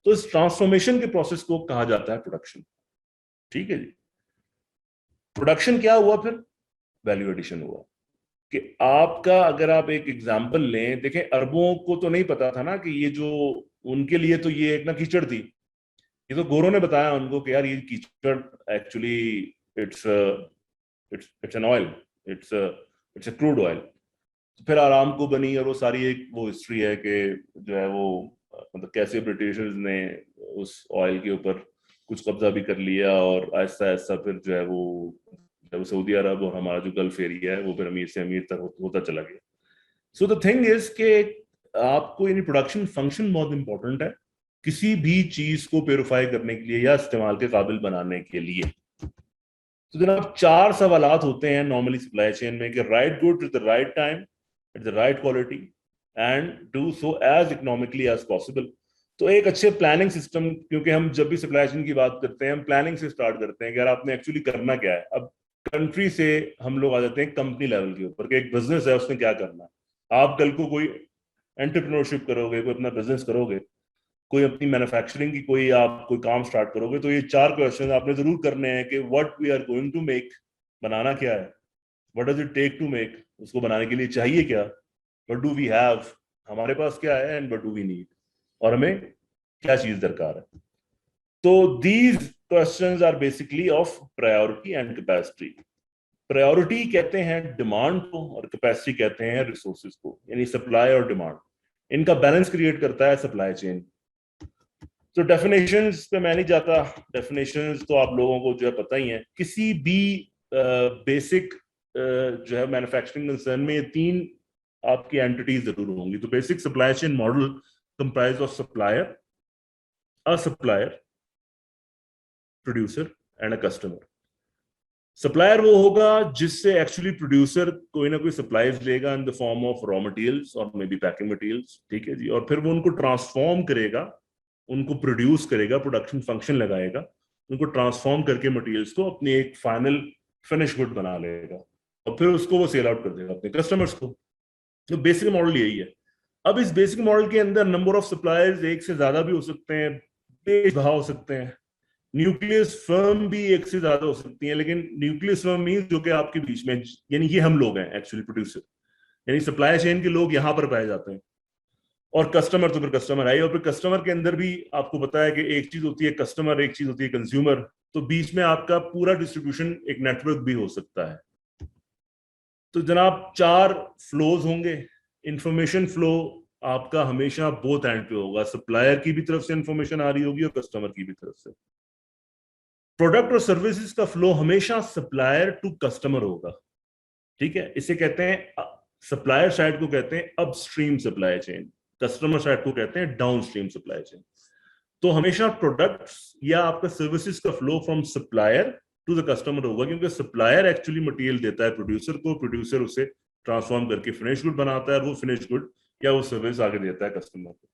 तो इस ट्रांसफॉर्मेशन के प्रोसेस को कहा जाता है प्रोडक्शन। ठीक है जी। प्रोडक्शन क्या हुआ फिर? वैल्यू एडिशन हुआ। कि आपका, अगर आप एक एग्जांपल लें, देखें अरबों को तो नहीं पता था ना कि ये जो, उनके लिए तो ये एक ना कीचड़ थी। ये तो गोरों ने बताया उनको कि यार ये कीचड़ actually it's it's an oil, it's it's a crude oil. फिर आराम को बनी, और वो सारी एक वो हिस्ट्री है कि जो है वो मतलब कैसे ब्रिटिशर्स ने उस ऑयल के ऊपर कुछ कब्जा भी कर लिया, और ऐसा ऐसा फिर जो है वो जब सऊदी अरब और हमारा जो गल्फ एरिया है वो फिर अमीर से अमीर तक होता चला गया। सो द थिंग इज कि आपको यानी प्रोडक्शन फंक्शन बहुत इंपॉर्टेंट है किसी भी चीज को प्योरीफाई करने के लिए या इस्तेमाल के काबिल बनाने के लिए। तो जनाब 4 सवालात होते हैं नॉर्मली सप्लाई चेन में कि right good at the right time at the right quality and do so as economically as possible. तो एक अच्छे प्लानिंग सिस्टम, क्योंकि हम जब भी सप्लाई चेन की बात करते हैं हम प्लानिंग से स्टार्ट करते हैं कि यार आपने एक्चुअली करना क्या है। अब कंट्री से हम लोग आ जाते हैं कंपनी लेवल के ऊपर कि एक बिजनेस है उसने क्या करना है। आप कल को कोई एंटरप्रेन्योरशिप करोगे, कोई अपना बिजनेस करोगे, कोई अपनी मैन्युफैक्चरिंग की कोई आप कोई काम स्टार्ट करोगे, तो ये 4 क्वेश्चन आपने जरूर करने हैं कि what we are going to make, बनाना क्या है, what does it take to make, उसको बनाने के लिए चाहिए क्या, व्हाट डू वी हैव, हमारे पास क्या है, and what do we need, और हमें क्या चीज दरकार है। तो these questions are basically of priority and capacity. Priority कहते हैं डिमांड को, और कैपेसिटी कहते हैं रिसोर्सेज को, यानी सप्लाई और डिमांड। इनका बैलेंस क्रिएट करता है सप्लाई चेन। तो डेफिनेशंस पे मैं नहीं जाता, डेफिनेशंस तो आप लोगों को जो है पता ही है। किसी भी बेसिक जो है मैन्युफैक्चरिंग कंसर्न में ये 3 आपकी एंटिटीज जरूर होंगी। तो basic supply chain model comprise of supplier, a supplier, producer and a customer. Supplier वो होगा जिससे एक्चुअली प्रोड्यूसर कोई ना कोई सप्लाईज लेगा in the form of raw materials और मे बी पैकिंग मटेरियल्स, ठीक है जी, और फिर वो उनको ट्रांसफॉर्म करेगा, उनको प्रोड्यूस करेगा, प्रोडक्शन फंक्शन लगाएगा, उनको ट्रांसफॉर्म करके मटेरियल्स को अपनी एक फाइनल फिनिश गुड बना लेगा, और फिर उसको वो सेल आउट कर देगा अपने कस्टमर्स को। तो बेसिक मॉडल यही है। अब इस बेसिक मॉडल के अंदर नंबर ऑफ सप्लायर्स एक से ज्यादा भी हो सकते हैं, बेसबहा हो सकते हैं। न्यूक्लियस फर्म भी एक से ज्यादा हो सकती है, लेकिन न्यूक्लियस फर्म मीन जो कि आपके बीच में, यानी ये हम लोग हैं एक्चुअली प्रोड्यूसर, यानी सप्लाई चेन के लोग यहां पर पाए जाते हैं। और कस्टमर तो फिर कस्टमर है, और फिर कस्टमर के अंदर भी आपको पता है कि एक चीज होती है कस्टमर, एक चीज होती है कंज्यूमर। तो बीच में आपका पूरा डिस्ट्रीब्यूशन एक नेटवर्क भी हो सकता है। तो जनाब 4 फ्लोज होंगे। इंफॉर्मेशन फ्लो आपका हमेशा बोथ एंड पे होगा, सप्लायर की भी तरफ से इंफॉर्मेशन आ रही होगी और कस्टमर की भी तरफ से। प्रोडक्ट और सर्विसेज का फ्लो हमेशा सप्लायर टू कस्टमर होगा, ठीक है। इसे कहते हैं सप्लायर साइड को कहते हैं upstream supply chain, customer side को कहते हैं डाउनस्ट्रीम सप्लाई चेन। तो हमेशा प्रोडक्ट्स या आपका सर्विसेज का flow from supplier to the customer होगा, क्योंकि सप्लायर एक्चुअली मटेरियल देता है प्रोड्यूसर को, प्रोड्यूसर उसे ट्रांसफॉर्म करके फिनिश गुड बनाता है, और वो फिनिश गुड या वो सर्विस आगे देता है कस्टमर को।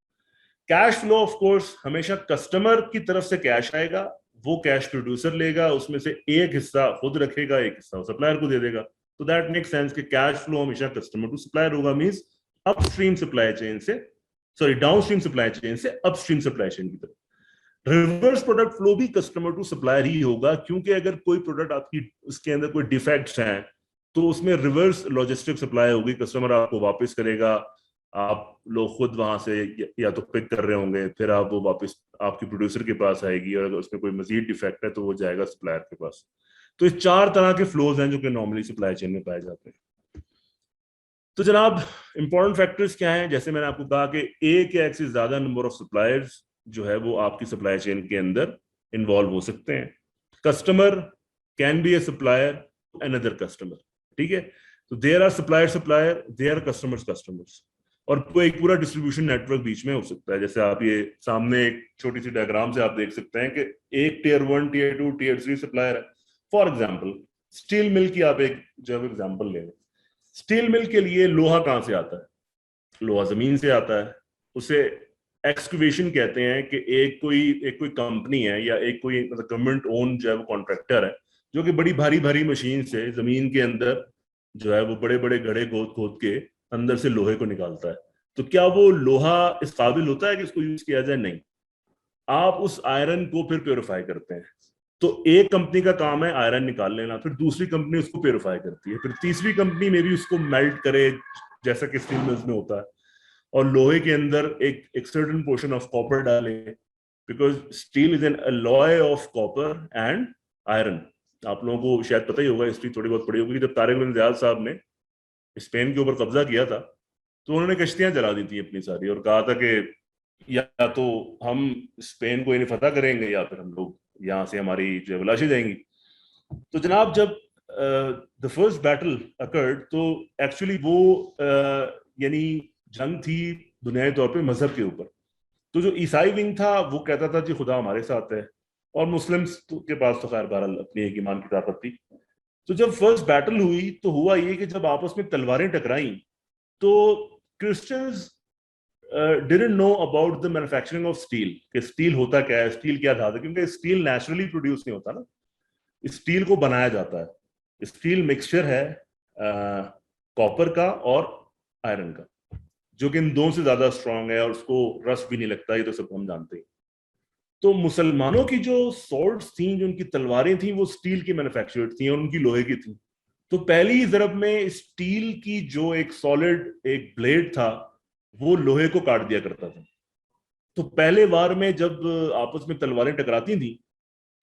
कैश फ्लो ऑफ कोर्स हमेशा कस्टमर की तरफ से कैश आएगा, वो कैश प्रोड्यूसर लेगा, उसमें से एक हिस्सा खुद रखेगा, एक हिस्सा सप्लायर को दे देगा। तो दैट मेक सेंस कि कैश फ्लो हमेशा कस्टमर टू सप्लायर होगा, मींस अपस्ट्रीम सप्लाई चेन से, सॉरी डाउनस्ट्रीम सप्लाई चेन से अपस्ट्रीम सप्लाई चेन की तरफ। रिवर्स प्रोडक्ट फ्लो भी कस्टमर टू सप्लायर ही होगा, क्योंकि अगर कोई प्रोडक्ट आपकी उसके अंदर कोई डिफेक्ट्स हैं तो उसमें रिवर्स लॉजिस्टिक सप्लाई होगी, कस्टमर आपको वापस करेगा, आप लोग खुद वहां से या तो पिक कर रहे होंगे, फिर आप वो वापस आपकी प्रोड्यूसर के पास आएगी, और अगर उसमें कोई मजीद डिफेक्ट है तो वो जाएगा सप्लायर के पास। तो ये 4 तरह के फ्लोज हैं जो कि नॉर्मली सप्लाई चेन में पाए जाते हैं। तो जनाब इंपॉर्टेंट फैक्टर्स क्या हैं? जैसे मैंने आपको कहा कि एक या एक से ज्यादा नंबर ऑफ सप्लायर्स जो है वो आपकी सप्लाई चेन के अंदर इन्वॉल्व हो सकते हैं। Customer can be a supplier another customer, ठीक है। तो there are supplier, there are customers, और कोई एक पूरा डिस्ट्रीब्यूशन नेटवर्क बीच में हो सकता है। जैसे आप ये सामने एक छोटी सी डायग्राम से आप देख सकते हैं कि एक टियर 1, टियर 2, टियर 3 सप्लायर है। फॉर एग्जाम्पल स्टील मिल की आप एक जब एग्जाम्पल ले, स्टील मिल के लिए लोहा कहां से आता है? लोहा जमीन से आता है, उसे एक्सकवेशन कहते हैं कि एक कोई कंपनी है या एक कोई मतलब गवर्नमेंट ओन जो है वो कॉन्ट्रैक्टर है, जो कि बड़ी भारी भारी मशीन से जमीन के अंदर जो है वो बड़े बड़े गड्ढे खोद खोद के अंदर से लोहे को निकालता है। तो क्या वो लोहा इस काबिल होता है कि इसको यूज किया जाए? नहीं। आप उस आयरन को फिर प्योरीफाई करते हैं। तो एक कंपनी का काम है आयरन निकाल लेना, फिर दूसरी कंपनी उसको प्योरीफाई करती है, फिर तीसरी कंपनी में भी उसको मेल्ट करे, जैसा कि स्टील मिल्स में होता है, और लोहे के अंदर एक सर्टेन पोर्शन ऑफ कॉपर डाले, because steel is an alloy of copper and iron. आप लोगों को शायद पता ही होगा, हिस्ट्री थोड़ी बहुत पड़ी होगी, जब तारिक बिन ज़ियाद साहब ने स्पेन के ऊपर कब्जा किया था तो उन्होंने कश्तियां जला दी थी अपनी सारी, और कहा था कि या तो हम स्पेन को इन्हें फतह करेंगे या फिर हम लोग यहाँ से हमारी जो लाशें जाएंगी। तो जनाब जब द फर्स्ट बैटल अकर्ड, तो एक्चुअली वो यानी जंग थी दुनियावी तौर पे मजहब के ऊपर। तो जो ईसाई विंग था वो कहता था जी खुदा हमारे साथ है, और मुस्लिम्स के पास तो खैर बहरहाल अपनी एक ईमान की ताकत थी। तो जब फर्स्ट बैटल हुई तो हुआ ये कि जब आपस में तलवारें टकराई तो Christians didn't know about the manufacturing of steel, कि स्टील होता क्या है, स्टील क्या धातु, क्योंकि स्टील नेचुरली प्रोड्यूस नहीं होता ना, स्टील को बनाया जाता है। स्टील मिक्सचर है कॉपर का और आयरन का, जो कि इन दोनों से ज्यादा स्ट्रांग है और उसको रस्ट भी नहीं लगता, ये तो सब हम जानते हैं। तो मुसलमानों की जो सॉर्ड्स थी, जो उनकी तलवारें थी, वो स्टील की मैन्युफैक्चर्ड थी और उनकी लोहे की थी। तो पहली जरब में स्टील की जो एक सॉलिड एक ब्लेड था वो लोहे को काट दिया करता था। तो पहले वार में जब आपस में तलवारें टकराती थी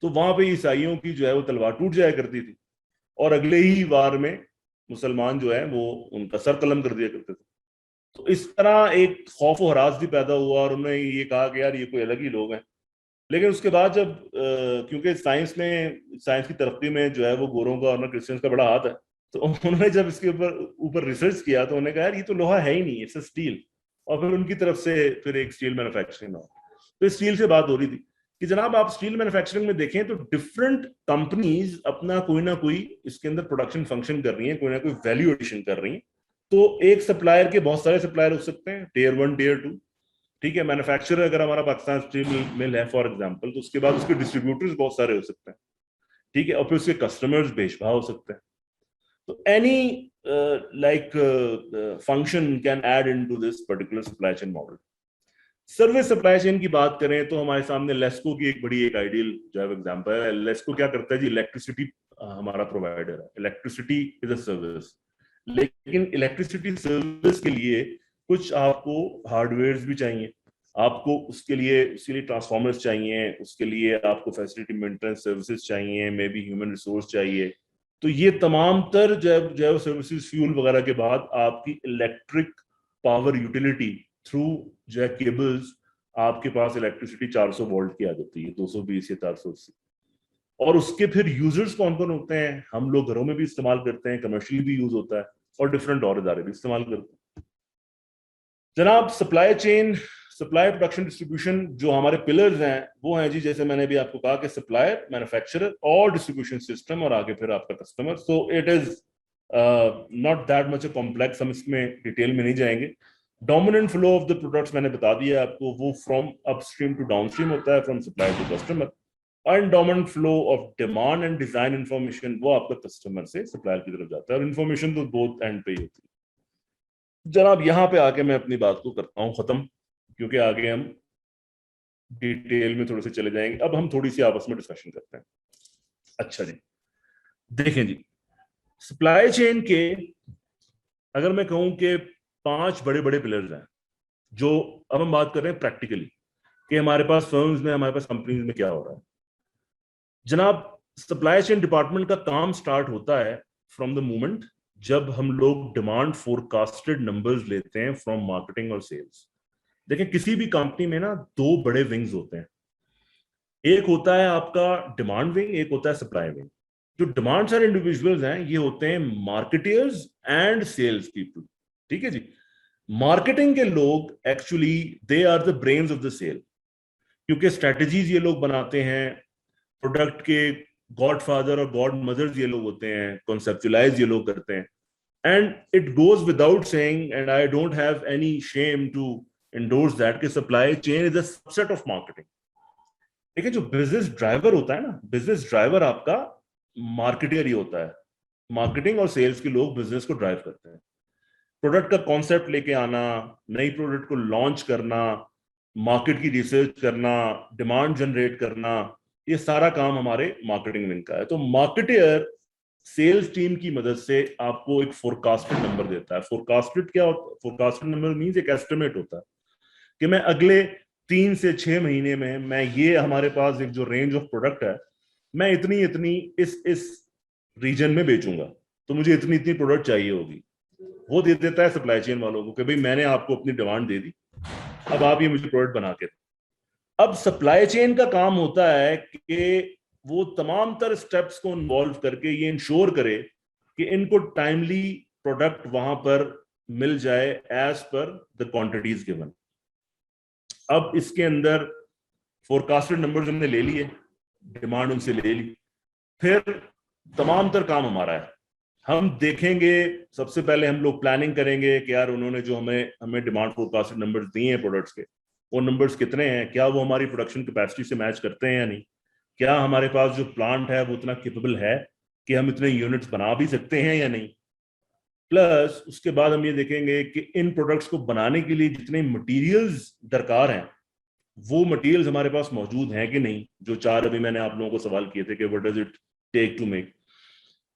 तो वहां पे ईसाइयों की जो है वो तलवार टूट जाया करती थी, और अगले ही वार में मुसलमान जो है वो उनका सर कलम कर दिया करते थे। तो इस तरह एक खौफ और हरास भी पैदा हुआ और उन्होंने ये कहा कि यार ये कोई अलग ही लोग हैं। लेकिन उसके बाद जब क्योंकि साइंस की तरक्की में जो है वो गोरों का और क्रिश्चियंस का बड़ा हाथ है, तो उन्होंने जब इसके ऊपर ऊपर रिसर्च किया तो उन्होंने कहा यार ये तो लोहा है ही नहीं, इट्स स्टील। और फिर उनकी तरफ से फिर एक स्टील मैन्युफैक्चरिंग हो, तो स्टील से बात हो रही थी कि जनाब आप स्टील मैन्युफैक्चरिंग में देखें तो डिफरेंट कंपनीज अपना कोई ना कोई इसके अंदर प्रोडक्शन फंक्शन कर रही है, कोई ना कोई वैल्यू एडिशन कर रही है। तो एक सप्लायर के बहुत सारे सप्लायर हो सकते हैं, टीयर 1 टीयर 2, ठीक है। मैन्युफैक्चरर अगर हमारा पाकिस्तान स्टील मिल है फॉर एग्जांपल, तो उसके बाद उसके डिस्ट्रीब्यूटर्स बहुत सारे हो सकते हैं, ठीक है, और फिर उसके कस्टमर्स बेशबा हो सकते हैं। तो any like function can add into this particular supply chain model. Service supply chain की बात करें तो हमारे सामने लेस्को की एक बड़ी एक आइडियल जो है एग्जांपल है। लेस्को क्या करता है जी, इलेक्ट्रिसिटी हमारा प्रोवाइडर है, इलेक्ट्रिसिटी इज अ सर्विस। लेकिन इलेक्ट्रिसिटी सर्विस के लिए कुछ आपको हार्डवेयर भी चाहिए, आपको उसके लिए ट्रांसफॉर्मर्स चाहिए, उसके लिए आपको फैसिलिटी मेंटेनेंस सर्विसेज चाहिए, मे बी ह्यूमन रिसोर्स चाहिए। तो ये तमाम तर जो है सर्विसेज फ्यूल वगैरह के बाद आपकी इलेक्ट्रिक पावर यूटिलिटी थ्रू जो है केबल्स, आपके पास इलेक्ट्रिसिटी 400 वोल्ट की आ जाती है, 220 या 480। और उसके फिर यूजर्स कौन कौन होते हैं? हम लोग घरों में भी इस्तेमाल करते हैं, कमर्शियली भी यूज होता है, और डिफरेंट और इदारे भी इस्तेमाल करते हैं। जनाब supply chain, supply, production, distribution जो हमारे पिलर्स हैं वो हैं जी, जैसे मैंने भी आपको कहा कि सप्लायर, मैन्युफैक्चरर और डिस्ट्रीब्यूशन सिस्टम, और आगे फिर आपका customer. So it is not that much complex, हम इसमें डिटेल में नहीं जाएंगे। Dominant flow of the products मैंने बता दिया आपको, वो फ्रॉम अपस्ट्रीम टू डाउनस्ट्रीम होता है, from supplier to customer. And dominant flow of demand and design information वो आपका कस्टमर से सप्लायर की तरफ जाता है, और इंफॉर्मेशन तो बोथ एंड पे ही होती है। जनाब यहाँ पे आके मैं अपनी बात को करता हूँ खत्म, क्योंकि आगे हम डिटेल में थोड़े से चले जाएंगे। अब हम थोड़ी सी आपस में डिस्कशन करते हैं। अच्छा जी, देखें जी, सप्लाई चेन के अगर मैं कहूं कि 5 बड़े बड़े पिलर्स हैं, जो अब हम बात कर रहे हैं प्रैक्टिकली कि हमारे पास फर्म्स में, हमारे पास कंपनीज में क्या हो रहा है। जनाब सप्लाई चेन डिपार्टमेंट का काम स्टार्ट होता है फ्रॉम द मोमेंट जब हम लोग डिमांड फोरकास्टेड नंबर्स लेते हैं फ्रॉम मार्केटिंग और सेल्स। देखिए किसी भी कंपनी में ना 2 बड़े विंग्स होते हैं, एक होता है आपका डिमांड विंग, एक होता है सप्लाई विंग। जो डिमांड सारे इंडिविजुअल्स हैं ये होते हैं मार्केटियर्स एंड सेल्स पीपल, ठीक है जी। मार्केटिंग के लोग actually they are the brains of the sale, क्योंकि स्ट्रेटजीज ये लोग बनाते हैं, प्रोडक्ट के गॉडफादर और गॉड मदर्स ये लोग होते हैं, कॉन्सेप्चुलाइज ये लोग करते हैं। And it goes without saying, and I don't have any shame to endorse that कि supply chain is a subset of marketing. देखिए जो बिजनेस ड्राइवर होता है ना, बिजनेस ड्राइवर आपका मार्केटियर ही होता है। मार्केटिंग और सेल्स के लोग बिजनेस को ड्राइव करते हैं। प्रोडक्ट का कॉन्सेप्ट लेके आना, नई प्रोडक्ट को लॉन्च करना, मार्केट की रिसर्च करना, डिमांड जनरेट करना, ये सारा काम हमारे मार्केटिंग विंग का है। तो मार्केटर सेल्स टीम की मदद से आपको एक फोरकास्टेड नंबर देता है। फोरकास्टेड क्या होता है? फोरकास्टेड नंबर मींस एक एस्टिमेट होता है कि मैं अगले 3 से 6 महीने में मैं ये, हमारे पास एक जो रेंज ऑफ प्रोडक्ट है, मैं इतनी इतनी इस रीजन में बेचूंगा, तो मुझे इतनी इतनी प्रोडक्ट चाहिए होगी। वो दे देता है सप्लाई चेन वालों को कि भाई मैंने आपको अपनी डिमांड दे दी, अब आप ये मुझे प्रोडक्ट बना के। अब सप्लाई चेन का काम होता है कि वो तमाम तर स्टेप्स को इन्वॉल्व करके ये इंश्योर करे कि इनको टाइमली प्रोडक्ट वहां पर मिल जाए as per the quantities given. अब इसके अंदर फोरकास्टेड नंबर्स हमने ले लिए, डिमांड उनसे ले ली, फिर तमाम तर काम हमारा है। हम देखेंगे, सबसे पहले हम लोग प्लानिंग करेंगे कि यार उन्होंने जो हमें हमें डिमांड फोरकास्टेड नंबर्स दिए हैं प्रोडक्ट्स के, वो नंबर्स कितने हैं, क्या वो हमारी प्रोडक्शन कैपेसिटी से मैच करते हैं या नहीं, क्या हमारे पास जो प्लांट है वो इतना केपेबल है कि हम इतने यूनिट्स बना भी सकते हैं या नहीं। प्लस उसके बाद हम ये देखेंगे कि इन प्रोडक्ट्स को बनाने के लिए जितने मटेरियल्स दरकार हैं वो मटेरियल्स हमारे पास मौजूद हैं कि नहीं। जो 4 अभी मैंने आप लोगों को सवाल किए थे कि what does it take to make,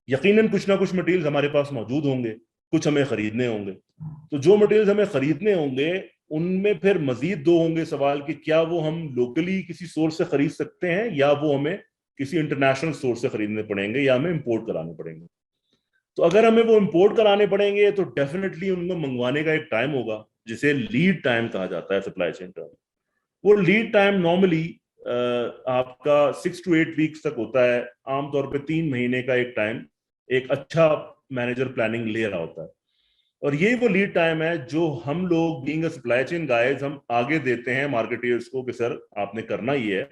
यकीनन कुछ ना कुछ मटेरियल्स हमारे पास मौजूद होंगे, कुछ हमें खरीदने होंगे। तो जो मटेरियल्स हमें खरीदने होंगे उनमें फिर मजीद 2 होंगे सवाल कि क्या वो हम लोकली किसी सोर्स से खरीद सकते हैं या वो हमें किसी इंटरनेशनल सोर्स से खरीदने पड़ेंगे या हमें इंपोर्ट कराने पड़ेंगे। तो अगर हमें वो इंपोर्ट कराने पड़ेंगे तो डेफिनेटली उनको मंगवाने का एक टाइम होगा जिसे लीड टाइम कहा जाता है सप्लाई चेन टर्म। वो लीड टाइम नॉर्मली आपका 6 to 8 वीक्स तक होता है। आमतौर पे 3 महीने का एक टाइम एक अच्छा मैनेजर प्लानिंग ले रहा होता है। और ये वो लीड टाइम है जो हम लोग being a supply chain guys हम आगे देते हैं मार्केटियर्स को कि सर आपने करना ये है।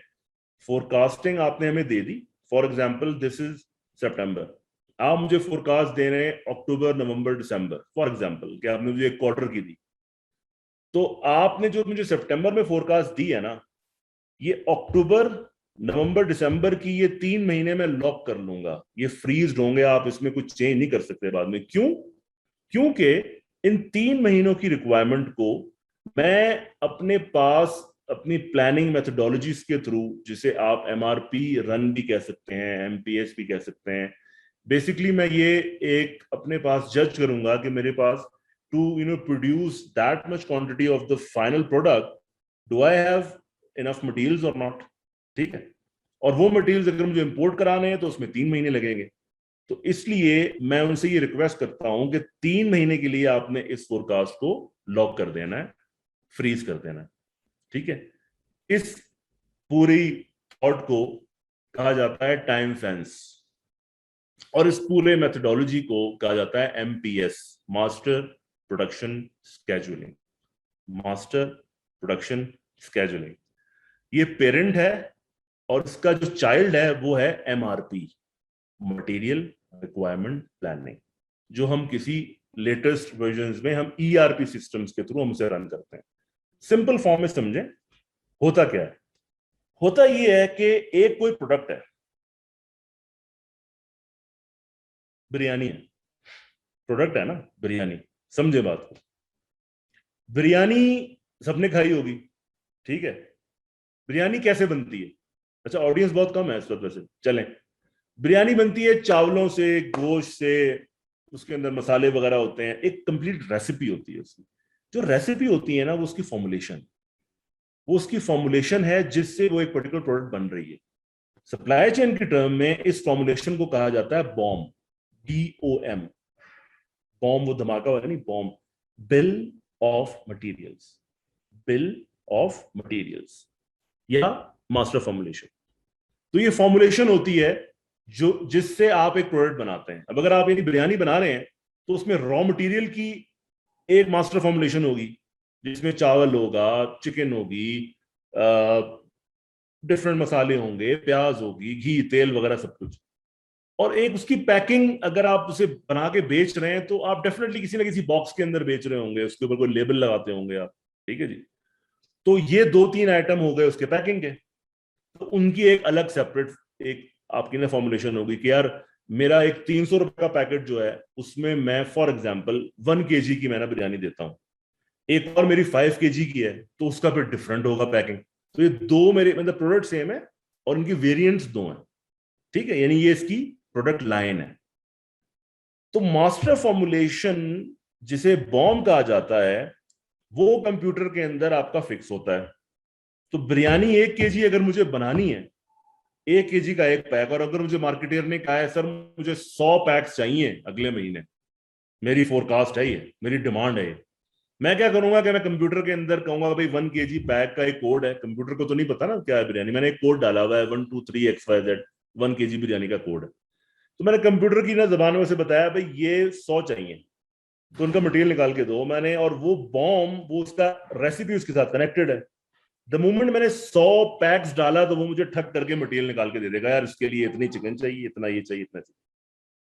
फोरकास्टिंग आपने हमें दे दी, फॉर एग्जाम्पल दिस इज सितंबर, आप मुझे फोरकास्ट दे रहे हैं अक्टूबर नवंबर दिसंबर फॉर एग्जाम्पल, कि आपने मुझे एक क्वार्टर की दी। तो आपने जो मुझे सितंबर में फोरकास्ट दी है ना, ये अक्टूबर नवंबर दिसंबर की ये 3 महीने में लॉक कर लूंगा, ये फ्रीज होंगे, आप इसमें कुछ चेंज नहीं कर सकते बाद में। क्यों? क्योंकि इन 3 महीनों की रिक्वायरमेंट को मैं अपने पास अपनी प्लानिंग मेथोडोलॉजीज के थ्रू, जिसे आप एमआरपी रन भी कह सकते हैं, एमपीएस भी कह सकते हैं, बेसिकली मैं ये एक अपने पास जज करूंगा कि मेरे पास to produce that much quantity of the final product, do I have enough materials और नॉट। ठीक है, और वो मटेरियल्स अगर मुझे इंपोर्ट कराने हैं तो उसमें 3 महीने लगेंगे। तो इसलिए मैं उनसे ये रिक्वेस्ट करता हूं कि 3 महीने के लिए आपने इस फोरकास्ट को लॉक कर देना है, फ्रीज कर देना है। ठीक है, इस पूरी थॉट को कहा जाता है टाइम फेंस, और इस पूरे मेथोडोलॉजी को कहा जाता है MPS, master production scheduling. Master production scheduling, ये पेरेंट है और इसका जो चाइल्ड है वो है एमआरपी, मटेरियल रिक्वायरमेंट प्लानिंग, जो हम किसी लेटेस्ट वर्जन में हम ईआरपी सिस्टम्स के थ्रू हम उसे रन करते हैं। सिंपल फॉर्म में समझे, होता क्या है? होता ये है कि एक कोई प्रोडक्ट है, बिरयानी है, प्रोडक्ट है ना बिरयानी, समझे बात को। बिरयानी सबने खाई होगी, ठीक है। बिरयानी कैसे बनती है? अच्छा ऑडियंस बहुत कम है इस वक्त, वैसे चलें। बिरयानी बनती है चावलों से, गोश्त से, उसके अंदर मसाले वगैरह होते हैं, एक कंप्लीट रेसिपी होती है उसकी। जो रेसिपी होती है ना, वो उसकी फॉर्मुलेशन, वो उसकी फॉर्मुलेशन है जिससे वो एक पर्टिकुलर प्रोडक्ट बन रही है। सप्लाई चेन के टर्म में इस फॉर्मुलेशन को कहा जाता है बॉम, BOM। बॉम वो धमाका हुआ नहीं, BOM, bill of materials, bill of materials या मास्टर फॉर्मुलेशन। तो ये फॉर्मुलेशन होती है जो जिससे आप एक प्रोडक्ट बनाते हैं। अब अगर आप यदि बिरयानी बना रहे हैं तो उसमें रॉ मटेरियल की एक मास्टर फॉर्मुलेशन होगी जिसमें चावल होगा, चिकन होगी, डिफरेंट मसाले होंगे, प्याज होगी, घी, तेल वगैरह सब कुछ। और एक उसकी पैकिंग, अगर आप उसे बना के बेच रहे हैं तो आप डेफिनेटली किसी ना किसी बॉक्स के अंदर बेच रहे होंगे, उसके ऊपर कोई लेबल लगाते होंगे आप। ठीक है जी, तो ये 2-3 आइटम हो गए उसके पैकिंग के। तो उनकी एक अलग सेपरेट एक आपकी ना फॉर्मुलेशन होगी कि यार मेरा एक 300 रुपए का पैकेट जो है उसमें मैं फॉर एग्जाम्पल 1 kg की मैंने बिरयानी देता हूँ, एक और मेरी 5 kg की है तो उसका फिर डिफरेंट होगा पैकिंग। तो ये दो मेरे मतलब प्रोडक्ट सेम है और इनकी वेरिएंट्स दो हैं, ठीक है, यानी ये इसकी प्रोडक्ट लाइन है। तो मास्टर फॉर्मुलेशन जिसे बॉम्ब कहा जाता है वो कंप्यूटर के अंदर आपका फिक्स होता है। तो बिरयानी 1 kg अगर मुझे बनानी है, 1 kg का एक पैक, और अगर मुझे मार्केटियर ने कहा है सर मुझे 100 पैक्स चाहिए अगले महीने, मेरी फोरकास्ट है ये, मेरी डिमांड है ये, मैं क्या करूंगा कि मैं कंप्यूटर के अंदर कहूंगा भाई 1 kg पैक का एक कोड है, कंप्यूटर को तो नहीं पता ना क्या है बिरयानी, मैंने एक कोड डाला हुआ है 123XYZ 1 kg बिरयानी का कोड है। तो मैंने कंप्यूटर की ना जबान में से बताया भाई ये 100 चाहिए, तो उनका मटेरियल निकाल के दो मैंने, और वो बॉम्ब वो उसका रेसिपी उसके साथ कनेक्टेड है। द मोमेंट मैंने 100 पैक्स डाला तो वो मुझे ठक करके मटेरियल निकाल के दे देगा, यार इसके लिए इतनी चिकन चाहिए, इतना ये चाहिए, इतना चाहिए।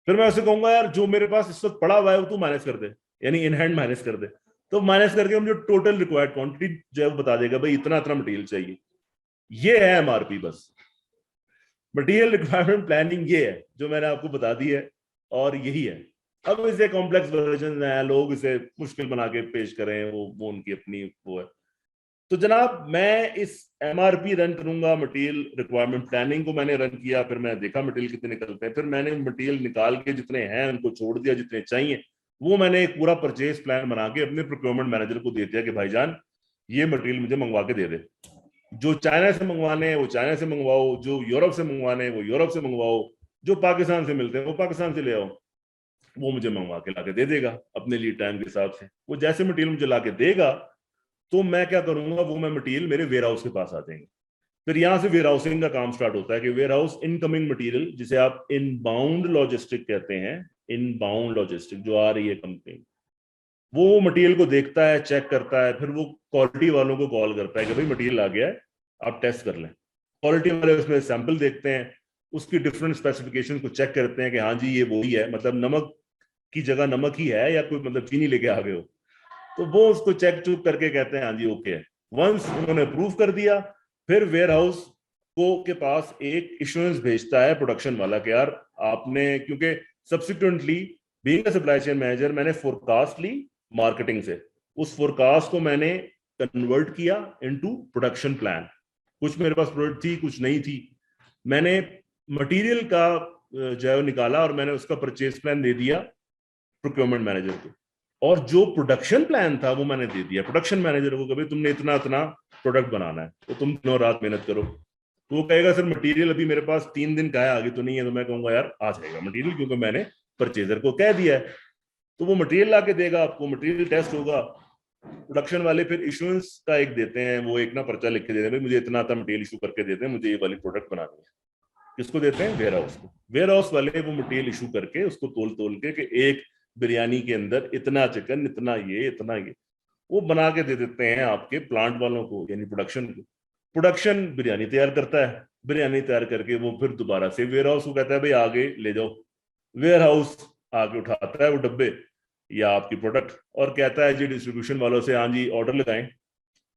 फिर मैं उसे कहूंगा यार जो मेरे पास इस वक्त पड़ा हुआ है वो तू माइनस कर दे, यानी इन हैंड माइनस कर दे। तो माइनस करके मुझे टोटल रिक्वायर्ड क्वांटिटी जो है वो बता देगा भाई इतना इतना मटेरियल चाहिए। ये है एमआरपी, बस मटेरियल रिक्वायरमेंट प्लानिंग ये है जो मैंने आपको बता दी है, और यही है। अब इसे कॉम्प्लेक्स वर्जन है, लोग इसे मुश्किल बना के पेश करें, वो उनकी अपनी वो है। तो जनाब मैं इस एमआरपी रन करूंगा, मटेरियल रिक्वायरमेंट प्लानिंग को मैंने रन किया, फिर मैं देखा मटेरियल कितने निकलते हैं, फिर मैंने मटेरियल निकाल के जितने हैं उनको छोड़ दिया, जितने चाहिए वो मैंने एक पूरा परचेज प्लान बना के अपने प्रोक्योरमेंट मैनेजर को दे दिया कि भाईजान ये मटेरियल मुझे मंगवा के दे दे, जो चाइना से मंगवाने हैं वो चाइना से मंगवाओ, जो यूरोप से मंगवाने हैं वो यूरोप से मंगवाओ, जो पाकिस्तान से मिलते हैं वो पाकिस्तान से ले आओ। वो मुझे मंगवा के लाके दे देगा अपने लीड टाइम के हिसाब से। वो जैसे मटेरियल मुझे लाके देगा तो मैं क्या करूंगा, वो मैं मटेरियल मेरे वेयर हाउस के पास आ जाएंगे। फिर यहां से वेयर हाउसिंग का काम स्टार्ट होता है कि वेयर हाउस इनकमिंग मटेरियल जिसे आप इनबाउंड लॉजिस्टिक कहते हैं, इनबाउंड लॉजिस्टिक जो आ रही है कंपनी, वो मटेरियल को देखता है, चेक करता है, फिर वो क्वालिटी वालों को कॉल करता है कि भाई मटेरियल आ गया है आप टेस्ट कर लें। क्वालिटी वाले उसमें सैंपल देखते हैं, उसकी डिफरेंट स्पेसिफिकेशन को चेक करते हैं कि हाँ जी ये वही है, मतलब नमक की जगह नमक ही है या कोई मतलब चीनी लेके आ गए हो, तो वो उसको चेक चुक करके कहते हैं हाँ जी ओके है। वंस उन्होंने अप्रूव कर दिया फिर वेयर हाउस को के पास एक इश्योरेंस भेजता है प्रोडक्शन वाला कि यार आपने, क्योंकि subsequently being a supply chain manager मैंने फोरकास्ट ली मार्केटिंग से, उस फोरकास्ट को मैंने कन्वर्ट किया इनटू प्रोडक्शन प्लान। कुछ मेरे पास प्रोडक्ट थी कुछ नहीं थी, मैंने मटेरियल का जो है निकाला और मैंने उसका परचेज प्लान दे दिया प्रोक्योरमेंट मैनेजर को, और जो प्रोडक्शन प्लान था वो मैंने दे दिया प्रोडक्शन मैनेजर को, कभी तुमने इतना इतना प्रोडक्ट बनाना है तो तुम दिनों रात मेहनत करो। तो वो कहेगा सर मटेरियल अभी मेरे पास 3 दिन का है आगे तो नहीं है, तो मैं कहूंगा यार आ जाएगा मटेरियल क्योंकि मैंने परचेजर को कह दिया है। तो वो मटेरियल ला के देगा आपको, मटेरियल टेस्ट होगा, प्रोडक्शन वाले फिर इशुएंस का एक देते हैं, वो एक ना पर्चा लिख के देते हैं मुझे इतना था मटेरियल इशू करके देते हैं, मुझे ये वाली प्रोडक्ट बनानी है। किसको देते हैं? वेयर हाउस को। वेयर हाउस वाले वो मटेरियल इशू करके उसको तोल तोल के कि एक बिरयानी के अंदर इतना चिकन इतना ये इतना ये, वो बना के दे देते हैं आपके प्लांट वालों को यानी प्रोडक्शन को। प्रोडक्शन बिरयानी तैयार करता है, बिरयानी तैयार करके वो फिर दोबारा से वेयर हाउस को कहता है भाई आगे ले जाओ, वेयर हाउस आगे उठाता है वो डब्बे या आपकी प्रोडक्ट और कहता है जी डिस्ट्रीब्यूशन वालों से हाँ जी ऑर्डर लगाएं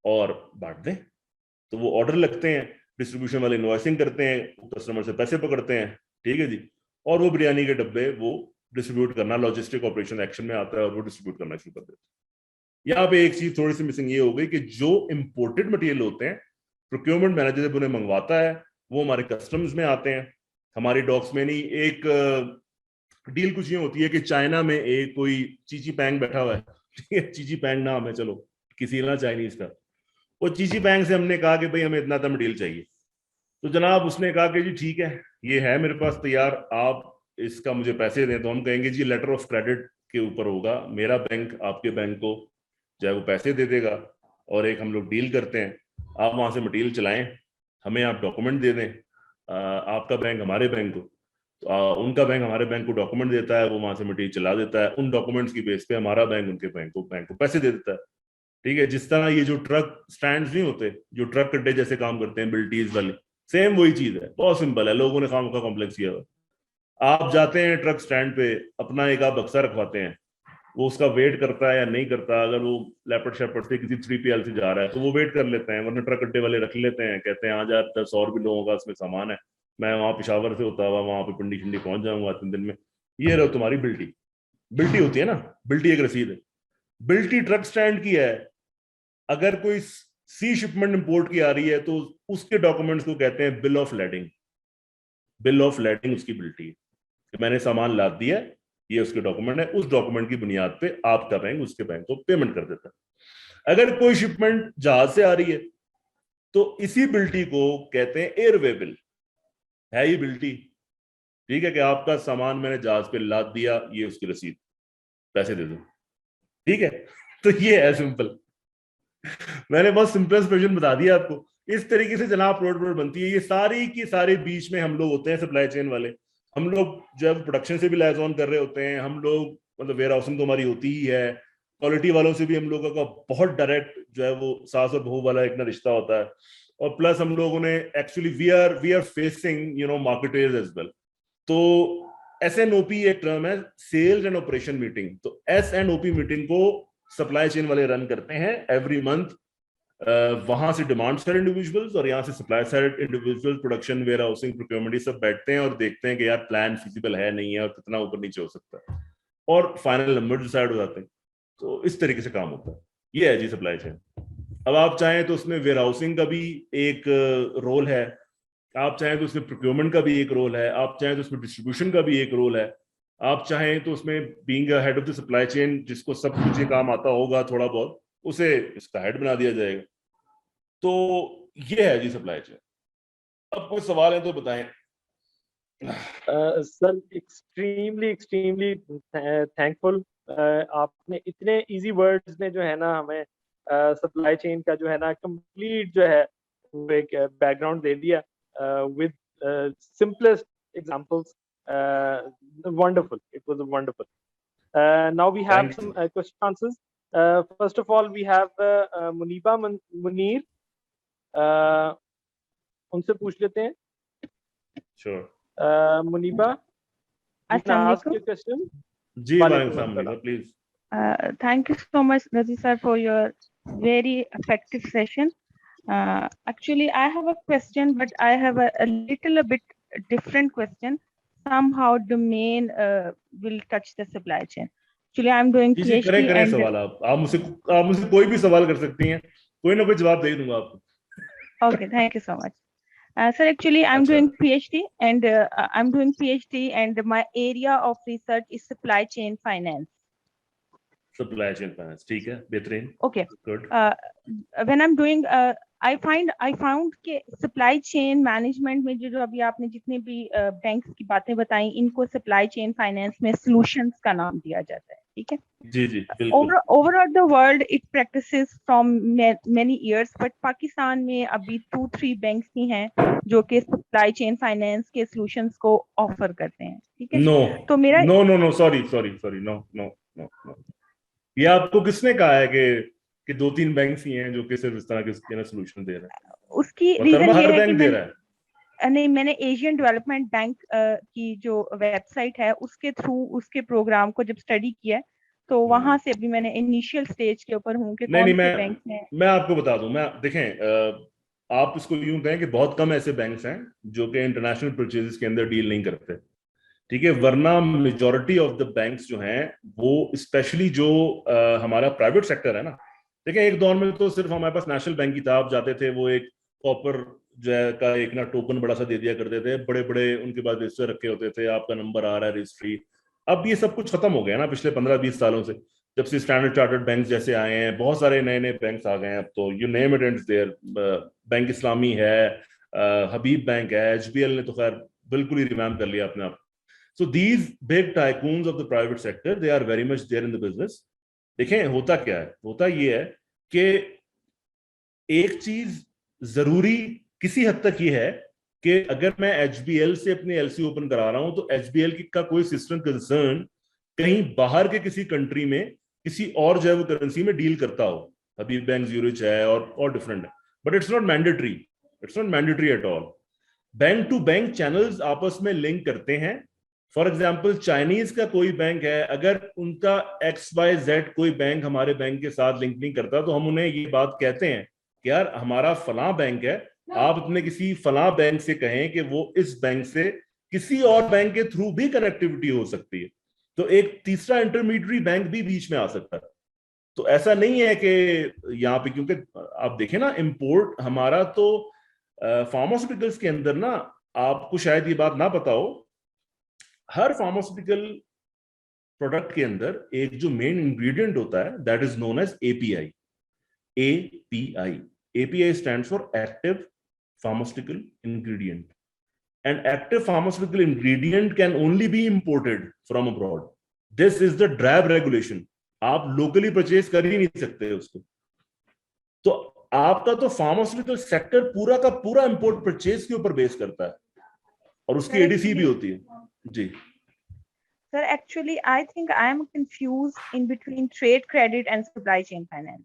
और बांट दें। तो वो ऑर्डर लगते हैं, डिस्ट्रीब्यूशन वाले इनवॉइसिंग करते हैं, कस्टमर से पैसे पकड़ते हैं, ठीक है जी, और वो बिरयानी के डब्बे वो डिस्ट्रीब्यूट करना लॉजिस्टिक ऑपरेशन एक्शन में आता है और वो डिस्ट्रीब्यूट करना शुरू कर देते हैं। यहाँ पे एक चीज थोड़ी सी मिसिंग ये हो गई कि जो इंपोर्टेड मटेरियल होते हैं प्रोक्योरमेंट मैनेजर जब उन्हें मंगवाता है वो हमारे कस्टम्स में आते हैं, हमारी डॉक्स में नहीं। एक डील कुछ ये होती है कि चाइना में एक कोई चीची पैंग बैठा हुआ है, ठीक है, चीची पैंग नाम है, चलो किसी ना चाइनीज का, वो चीची पैंग से हमने कहा कि भाई हमें इतना मटेरियल चाहिए, तो जनाब उसने कहा कि जी ठीक है ये है मेरे पास तैयार, आप इसका मुझे पैसे दें। तो हम कहेंगे जी लेटर ऑफ क्रेडिट के ऊपर होगा, मेरा बैंक आपके बैंक को जो है वो पैसे दे देगा और एक हम लोग डील करते हैं, आप वहां से मटेरियल चलाएं, हमें आप डॉक्यूमेंट दे दें, आपका बैंक हमारे बैंक को, तो उनका बैंक हमारे बैंक को डॉक्यूमेंट देता है, वो वहां से मटेरियल चला देता है, उन डॉक्यूमेंट्स की बेस पे हमारा बैंक उनके बैंक को पैसे दे देता है। ठीक है, जिस तरह ये जो ट्रक स्टैंड नहीं होते जो ट्रक अड्डे जैसे काम करते हैं बिल्टीज वाले, सेम वही चीज है, बहुत सिंपल है, लोगों ने काम का कॉम्प्लेक्स किया हुआ। आप जाते हैं ट्रक स्टैंड पे, अपना एक आप बक्सा रखवाते हैं, वो उसका वेट करता है या नहीं करता, अगर वो लेपर्ड शेपर्ड से किसी 3PL से जा रहा है तो वो वेट कर लेते हैं, वरना ट्रक अड्डे वाले रख लेते हैं, कहते हैं हाँ यार 10 और भी लोगों का उसमें सामान है मैं वहां पेशावर से होता हुआ वहां पे पिंडी शिंडी पहुंच जाऊंगा 3 दिन में। ये रहो तुम्हारी बिल्टी। बिल्टी होती है ना, बिल्टी एक रसीद है। बिल्टी ट्रक स्टैंड की है। अगर कोई सी शिपमेंट इंपोर्ट की आ रही है तो उसके डॉक्यूमेंट्स को कहते हैं bill of lading. Bill of lading उसकी बिल्टी है कि मैंने सामान लाद दिया, ये उसके डॉक्यूमेंट है। उस डॉक्यूमेंट की बुनियाद पे आपका बैंक उसके बैंक को पेमेंट कर देता है। अगर कोई शिपमेंट जहाज से आ रही है तो इसी बिल्टी को कहते हैं एयरवे बिल। है ये बिल्टी, ठीक है, कि आपका सामान मैंने जहाज पे लाद दिया, ये उसकी रसीद, पैसे दे दो, ठीक है। तो ये है सिंपल। मैंने बहुत सिंपलेस्ट वर्जन बता दिया आपको। इस तरीके से जनाब प्रोडक्ट बनती है। ये सारी की सारी बीच में हम लोग होते हैं, सप्लाई चेन वाले। हम लोग जब प्रोडक्शन से भी लाइज ऑन कर रहे होते हैं, हम लोग मतलब वेयर हाउसिंग तो हमारी होती ही है, क्वालिटी वालों से भी हम लोगों का बहुत डायरेक्ट जो है वो सास और बहू वाला एक ना रिश्ता होता है। और प्लस हम लोगों ने actually we are facing marketers as well. तो SNOP एक टर्म है, सेल्स एंड ऑपरेशन मीटिंग। तो SNOP मीटिंग को सप्लाई चेन वाले रन करते हैं एवरी मंथ। वहां से डिमांड साइड इंडिविजुअल्स और यहाँ से supply side individual, production, warehousing, procurement, सब बैठते हैं और देखते हैं कि यार प्लान फिजिबल है नहीं है और कितना ऊपर नीचे हो सकता है, और फाइनल नंबर डिसाइड हो जाते हैं। तो इस तरीके से काम होता है। ये है जी सप्लाई चेन। अब आप चाहें तो उसमें वेयर हाउसिंग का भी एक रोल है, आप चाहें तो उसमें प्रोक्योरमेंट का भी एक रोल है, आप चाहें तो उसमें डिस्ट्रीब्यूशन का भी एक रोल है, आप चाहें तो उसमें being head of the supply chain, जिसको सब कुछ ये काम आता होगा थोड़ा बहुत, उसे इसका हेड बना दिया जाएगा। तो ये है जी सप्लाई चेन। अब कोई सवाल है तो बताएं। Sir extremely extremely thankful. आपने इतने इजी वर्ड्स में जो है ना हमें सप्लाई चेन का जो है ना कंप्लीट जो है वो एक बैकग्राउंड दे दिया with simplest examples. Wonderful. It was wonderful. Now we have Thanks. some question answers. First of all, we have Muniba Munir. उनसे पूछ लेते हैं. Sure. Muniba, you can ask your question. जी Walaikum वालेकुम assalam. Please. Thank you so much, Razi sir, for your very effective session. Actually, I have a question, but I have a little bit different question. Somehow, domain will touch the supply chain. Actually, I'm doing जी PhD करें and सवाल। आप मुझसे कोई भी सवाल कर सकती हैं, कोई ना कोई जवाब दे दूंगा आपको। okay, thank you so much. Sir, actually, I'm अच्छा, doing PhD and my area of research is supply chain finance. Supply chain finance, ठीक है, बेहतरीन, Okay. Good. When I'm doing I found कि supply chain management में जो अभी आपने जितने भी बैंक्स की बातें बताई, इनको supply chain finance में solutions का नाम दिया जाता है, ठीक है? जी जी बिल्कुल। Overall the world it practices from many years, but Pakistan में अभी 2-3 बैंक्स ही हैं जो कि supply chain finance के solutions को ऑफर करते हैं, ठीक है? नो तो मेरा no sorry no no no no, ये आपको किसने कहा है कि 2-3 बैंक्स ही हैं जो कि सिर्फ इस तरह के सोल्यूशन दे रहे हैं? उसकी मोहतरमा रीजन ये हर है कि बैंक दे रहा है। नहीं, मैंने एशियन डेवलपमेंट बैंक की जो वेबसाइट है उसके थ्रू उसके प्रोग्राम को जब स्टडी किया है, तो वहां से अभी मैंने इनिशियल स्टेज के ऊपर हूँ कि कौन से बैंक हैं। मैं आपको बता दूं, मैं देखें, आप इसको यूं कहें कि बहुत कम ऐसे बैंक्स हैं जो कि इंटरनेशनल परचेजेस के अंदर डील नहीं करते, ठीक है, वरना मेजॉरिटी ऑफ द बैंक्स जो हैं वो स्पेशली जो हमारा प्राइवेट सेक्टर है ना, देखें एक दौर में तो सिर्फ हमारे पास नेशनल बैंक की था, आप जाते थे वो एक कॉपर जो है का एक ना टोकन बड़ा सा दे दिया करते थे, बड़े बड़े उनके पास रजिस्टर रखे होते थे, आपका नंबर आ रहा है रजिस्ट्री। अब ये सब कुछ खत्म हो गया ना पिछले 15-20 सालों से, जब से स्टैंडर्ड चार्टर्ड बैंक जैसे आए हैं, बहुत सारे नए नए बैंक्स आ गए हैं। अब तो you name it ends there, bank Islami है, हबीब बैंक है, HBL ने तो खैर बिल्कुल ही रिवैम्प कर लिया अपने आप। So these big tycoons of the private sector, they are very much there in the business. देखें होता क्या है, होता ये है कि एक चीज जरूरी किसी हद तक ये है कि अगर मैं HBL से अपनी LC ओपन करा रहा हूं तो HBL का कोई सिस्टम कंसर्न कहीं बाहर के किसी कंट्री में किसी और जो है वो करेंसी में डील करता हो, हबीब बैंक, ज़्यूरिच है और डिफरेंट है, but it's not mandatory at all. Bank to bank channels आपस में लिंक करते हैं। फॉर एग्जाम्पल चाइनीज का कोई बैंक है, अगर उनका XYZ कोई बैंक हमारे बैंक के साथ लिंक नहीं करता तो हम उन्हें ये बात कहते हैं कि यार हमारा फलां बैंक है आप अपने किसी फला बैंक से कहें कि वो इस बैंक से किसी और बैंक के थ्रू भी कनेक्टिविटी हो सकती है, तो एक तीसरा इंटरमीडियरी बैंक भी बीच में आ सकता है। तो ऐसा नहीं है कि यहाँ पे, क्योंकि आप देखें ना इंपोर्ट हमारा तो फार्मास्यूटिकल्स के अंदर ना, आपको शायद ये बात ना पता हो, हर फार्मास्यूटिकल प्रोडक्ट के अंदर एक जो मेन इंग्रेडिएंट होता है that is known as API. API, API stands for active pharmaceutical ingredient, and active pharmaceutical ingredient can only be imported from abroad. This is the DRAB regulation. आप locally purchase कर ही नहीं सकते उसको। तो आपका तो फार्मास्यूटिकल सेक्टर पूरा का पूरा इंपोर्ट परचेज के ऊपर बेस करता है, और उसकी एडीसी भी होती है। जी sir, actually I think I am confuse in between trade credit and supply chain finance.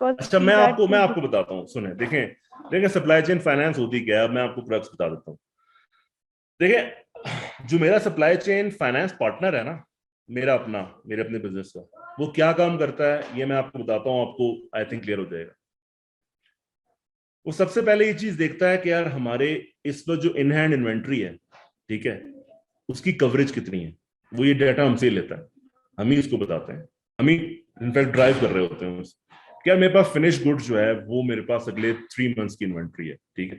अच्छा, मैं आपको बताता हूँ, सुने, देखें सप्लाई चेन फाइनेंस होती क्या है, मैं आपको क्रक्स बता देता हूँ। देखिए, जो मेरा सप्लाई चेन फाइनेंस पार्टनर है ना, मेरे अपने बिजनेस का, वो क्या काम करता है ये मैं आपको बताता हूँ, आपको आई थिंक क्लियर हो जाएगा। वो सबसे पहले ये चीज देखता है कि यार हमारे इस वक्त जो इन हैंड इन्वेंट्री है, ठीक है, उसकी कवरेज कितनी है। वो ये डाटा हमसे लेता है, हम ही उसको बताते हैं, हम ही इनफैक्ट ड्राइव कर रहे होते हैं क्या मेरे पास फिनिश गुड्स जो है वो मेरे पास अगले 3 मंथ्स की इन्वेंट्री है, ठीक है।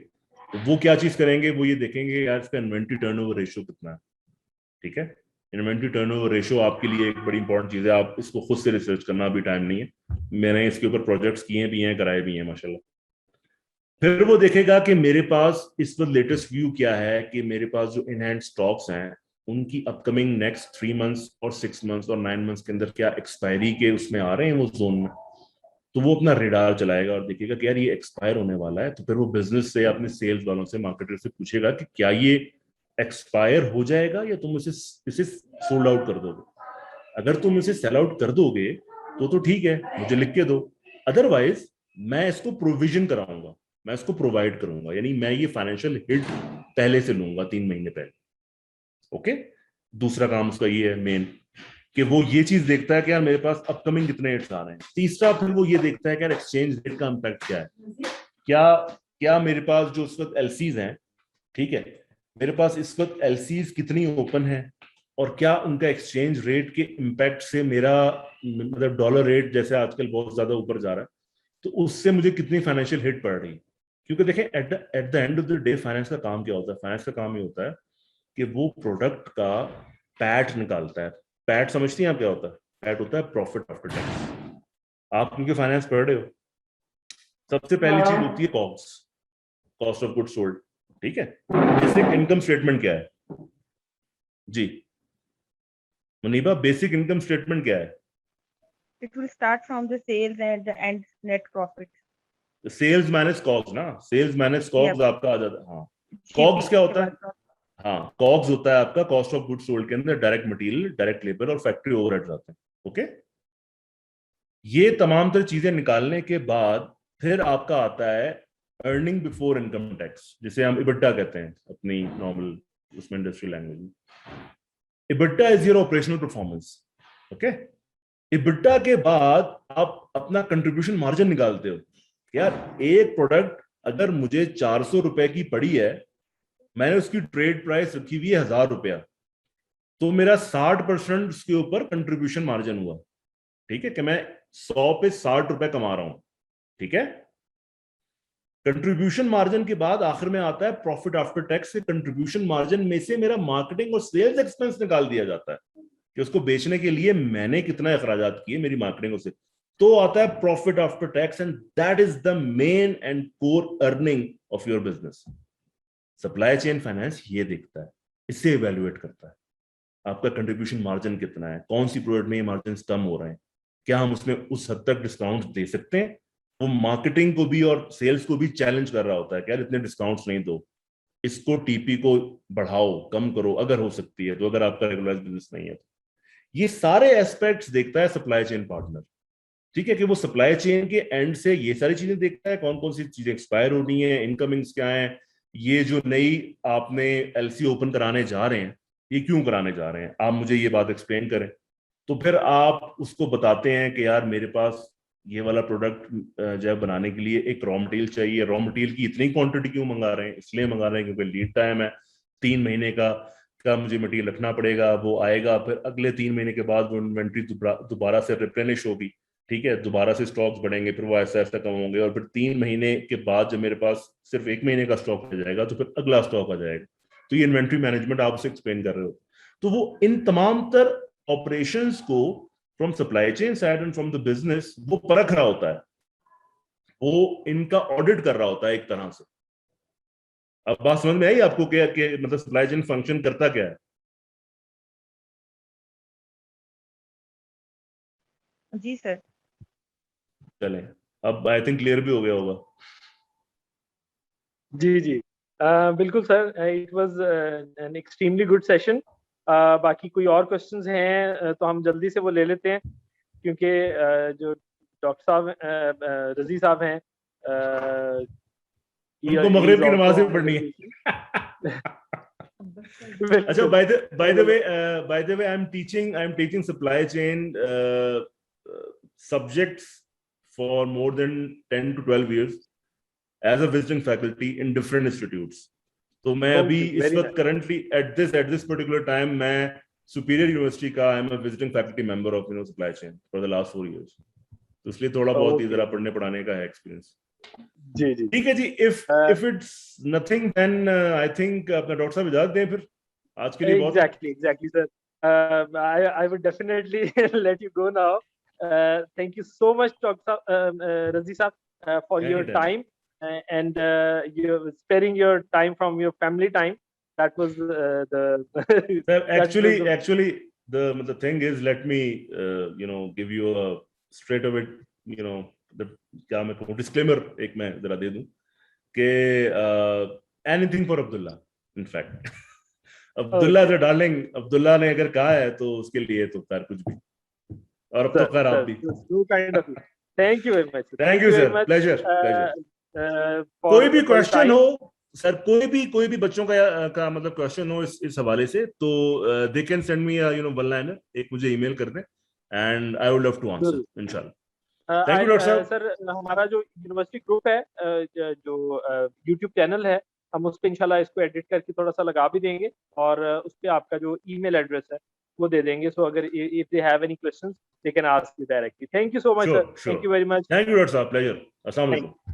तो वो क्या चीज करेंगे, वो ये देखेंगे यार इसका इन्वेंट्री टर्नओवर रेशियो कितना है, ठीक है। इन्वेंट्री टर्नओवर रेशियो आपके लिए एक बड़ी इंपॉर्टेंट चीज है, आप इसको खुद से रिसर्च करना अभी टाइम नहीं है, मैंने इसके ऊपर प्रोजेक्ट्स किए भी हैं, कराए भी हैं माशाल्लाह। फिर वो देखेगा कि मेरे पास इस पर लेटेस्ट व्यू क्या है, कि मेरे पास जो इन हैंड स्टॉक्स हैं उनकी अपकमिंग नेक्स्ट 3 मंथ्स और 6 मंथ्स और 9 मंथ्स के अंदर क्या एक्सपायरी के उसमें आ रहे हैं वो जोन में। तो वो अपना रेडार चलाएगा और देखेगा कि यार ये एक्सपायर होने वाला है, तो फिर वो बिजनेस से, अपने सेल्स वालों से, मार्केटर से पूछेगा कि क्या ये एक्सपायर हो जाएगा या तुम इसे सोल्ड आउट कर दोगे। अगर तुम इसे सेल आउट कर दोगे तो ठीक है, मुझे लिख के दो, अदरवाइज मैं इसको प्रोविजन कराऊंगा, मैं इसको प्रोवाइड करूंगा, यानी मैं ये फाइनेंशियल हिट पहले से लूंगा 3 महीने पहले। ओके, दूसरा काम उसका ये है मेन, कि वो ये चीज देखता है कि यार मेरे पास अपकमिंग कितने हिट्स आ रहे हैं। तीसरा फिर वो ये देखता है कि यार एक्सचेंज रेट का इंपैक्ट क्या है, क्या मेरे पास जो इस वक्त एलसीज हैं, ठीक है, मेरे पास इस वक्त एलसीज कितनी ओपन है, और क्या उनका एक्सचेंज रेट के इंपैक्ट से मेरा, मतलब डॉलर रेट जैसे आजकल बहुत ज्यादा ऊपर जा रहा है, तो उससे मुझे कितनी फाइनेंशियल हिट पड़ रही है। क्योंकि देखें eight the end of the day finance का काम क्या होता है, फाइनेंस का काम ये होता है कि वो प्रोडक्ट का पैट निकालता है। पैट समझती हैं आप क्या होता है? पैट होता है प्रॉफिट आफ्टर टैक्स। आप क्योंकि फाइनेंस पढ़ रहे हो, सबसे पहली चीज होती है cost, cost of goods sold, ठीक है। बेसिक इनकम स्टेटमेंट क्या है जी मुनीबा, बेसिक इनकम स्टेटमेंट क्या है? It will start from the sales and the end net profit. Sales minus COGS ना, सेल्स माइनस कॉग्स आपका आ जाता है। हाँ, कॉग्स क्या होता है? हाँ, कॉग्स होता है आपका कॉस्ट ऑफ गुड्स सोल्ड के अंदर डायरेक्ट मटेरियल, डायरेक्ट लेबर और फैक्ट्री ओवरहेड्स आते हैं। ओके, ये तमाम तरह चीजें निकालने के बाद फिर आपका आता है अर्निंग बिफोर इनकम टैक्स, जिसे हम इबिटा कहते हैं अपनी नॉर्मल उसमें इंडस्ट्रियल लैंग्वेज में। EBITDA is your operational performance. Okay, EBITDA के बाद आप अपना कंट्रीब्यूशन मार्जिन निकालते हो। यार एक प्रोडक्ट अगर मुझे 400 रुपए की पड़ी है, मैंने उसकी ट्रेड प्राइस रखी हुई है 1000 रुपया, तो मेरा 60% उसके ऊपर कंट्रीब्यूशन मार्जिन हुआ, ठीक है, कि मैं 100 पे 60 रुपए कमा रहा हूं, ठीक है। कंट्रीब्यूशन मार्जिन के बाद आखिर में आता है profit after tax. Contribution margin में से मेरा मार्केटिंग और सेल्स एक्सपेंस निकाल दिया जाता है कि उसको बेचने के लिए मैंने कितना अखराजात किए मेरी मार्केटिंग से, तो आता है profit after tax, and that is the main and core earning of your business. Supply chain finance ये देखता है, इससे इवेल्युएट करता है आपका कंट्रीब्यूशन मार्जिन कितना है, कौन सी प्रोडक्ट में ये मार्जिन कम हो रहे हैं, क्या हम उसमें उस हद तक डिस्काउंट दे सकते हैं। वो मार्केटिंग को भी और सेल्स को भी चैलेंज कर रहा होता है कि यार इतने डिस्काउंट्स नहीं दो, इसको टीपी को बढ़ाओ, कम करो अगर हो सकती है, तो अगर आपका रेगुलराइज्ड बिजनेस नहीं है तो। ये सारे एस्पेक्ट्स देखता है सप्लाई चेन पार्टनर, ठीक है, कि वो सप्लाई चेन के एंड से ये सारी चीजें देखता है, कौन कौन सी चीजें एक्सपायर हो रही हैं, इनकमिंग्स क्या है, ये जो नई आपने एलसी ओपन कराने जा रहे हैं ये क्यों कराने जा रहे हैं, आप मुझे ये बात एक्सप्लेन करें। तो फिर आप उसको बताते हैं कि यार मेरे पास ये वाला प्रोडक्ट जो है बनाने के लिए एक रॉ मटेरियल चाहिए, रॉ मटेरियल की इतनी क्वांटिटी क्यों मंगा रहे हैं, इसलिए मंगा रहे हैं क्योंकि लीड टाइम है 3 महीने का मुझे मटेरियल रखना पड़ेगा, वो आएगा, फिर अगले 3 महीने के बाद वो इन्वेंट्री दोबारा से रिप्लेनिश होगी, ठीक है, दोबारा से स्टॉक्स बढ़ेंगे, फिर वो ऐसा ऐसा कम होंगे, और फिर 3 महीने के बाद जब मेरे पास सिर्फ 1 महीने का स्टॉक आ जाएगा तो फिर अगला स्टॉक आ जाएगा। तो ये इन्वेंट्री मैनेजमेंट आप उसे एक्सप्लेन कर रहे हो। तो वो इन तमाम तर ऑपरेशंस को from supply chain side and from the business वो परख रहा होता है, वो इनका ऑडिट कर रहा होता है एक तरह से। अब बात समझ में आई आपको क्या कि मतलब सप्लाई चेन फंक्शन करता क्या है? जी सर। चले, अब आई थिंक क्लियर भी हो गया होगा। जी जी बिल्कुल sir, it was an extremely good session. बाकी कोई और क्वेश्चंस हैं तो हम जल्दी से वो ले लेते हैं, क्योंकि जो डॉक्टर साहब रजी साहब हैं उनको मगरिब की नमाज पढ़नी है। अच्छा, by the way, I'm teaching supply chain subjects for more than 10 to 12 years as a visiting faculty in different institutes. तो मैं अभी इस वक्त currently at this particular time मैं Superior University का I'm a visiting faculty member of supply chain for the last 4 years. तो इसलिए थोड़ा बहुत इधर पढ़ने पढ़ाने का है एक्सपीरियंस। जी जी ठीक है जी। if it's nothing then I think अपना डॉक्टर साहब इजाजत दें फिर आज के लिए। बहुत exactly sir, I would definitely let you go now. Thank you so much Dr. Razi sahab for your time and you sparing your time from your family time. That was the actually the thing is, let me give you a straight away क्या मैं कहूँ disclaimer एक मैं जरा दे दूं कि anything for Abdullah, in fact Abdullah is a darling, Abdullah ने अगर कहा है तो उसके लिए तो खैर कुछ भी, और अब तो खैर आप भी। Thank you very much. Thank you sir, pleasure. कोई भी क्वेश्चन हो सर, कोई भी बच्चों का मतलब क्वेश्चन हो इस हवाले से, तो they can send me one liner, एक मुझे ईमेल कर दें and I would love to answer इंशाल्लाह। थैंक यू डॉक्टर साहब। सर हमारा जो यूनिवर्सिटी ग्रुप है, जो यूट्यूब चैनल है, हम उस पे इंशाल्लाह इसको एडिट करके थोड़ा सा लगा भी देंगे, और उस पे आपका जो ईमेल एड्रेस है वो दे देंगे। सो अगर if they have any questions they can ask you directly. Thank you so much sir, thank you very much. Thank you doctor साहब, प्लेजर। अस्सलाम वालेकुम।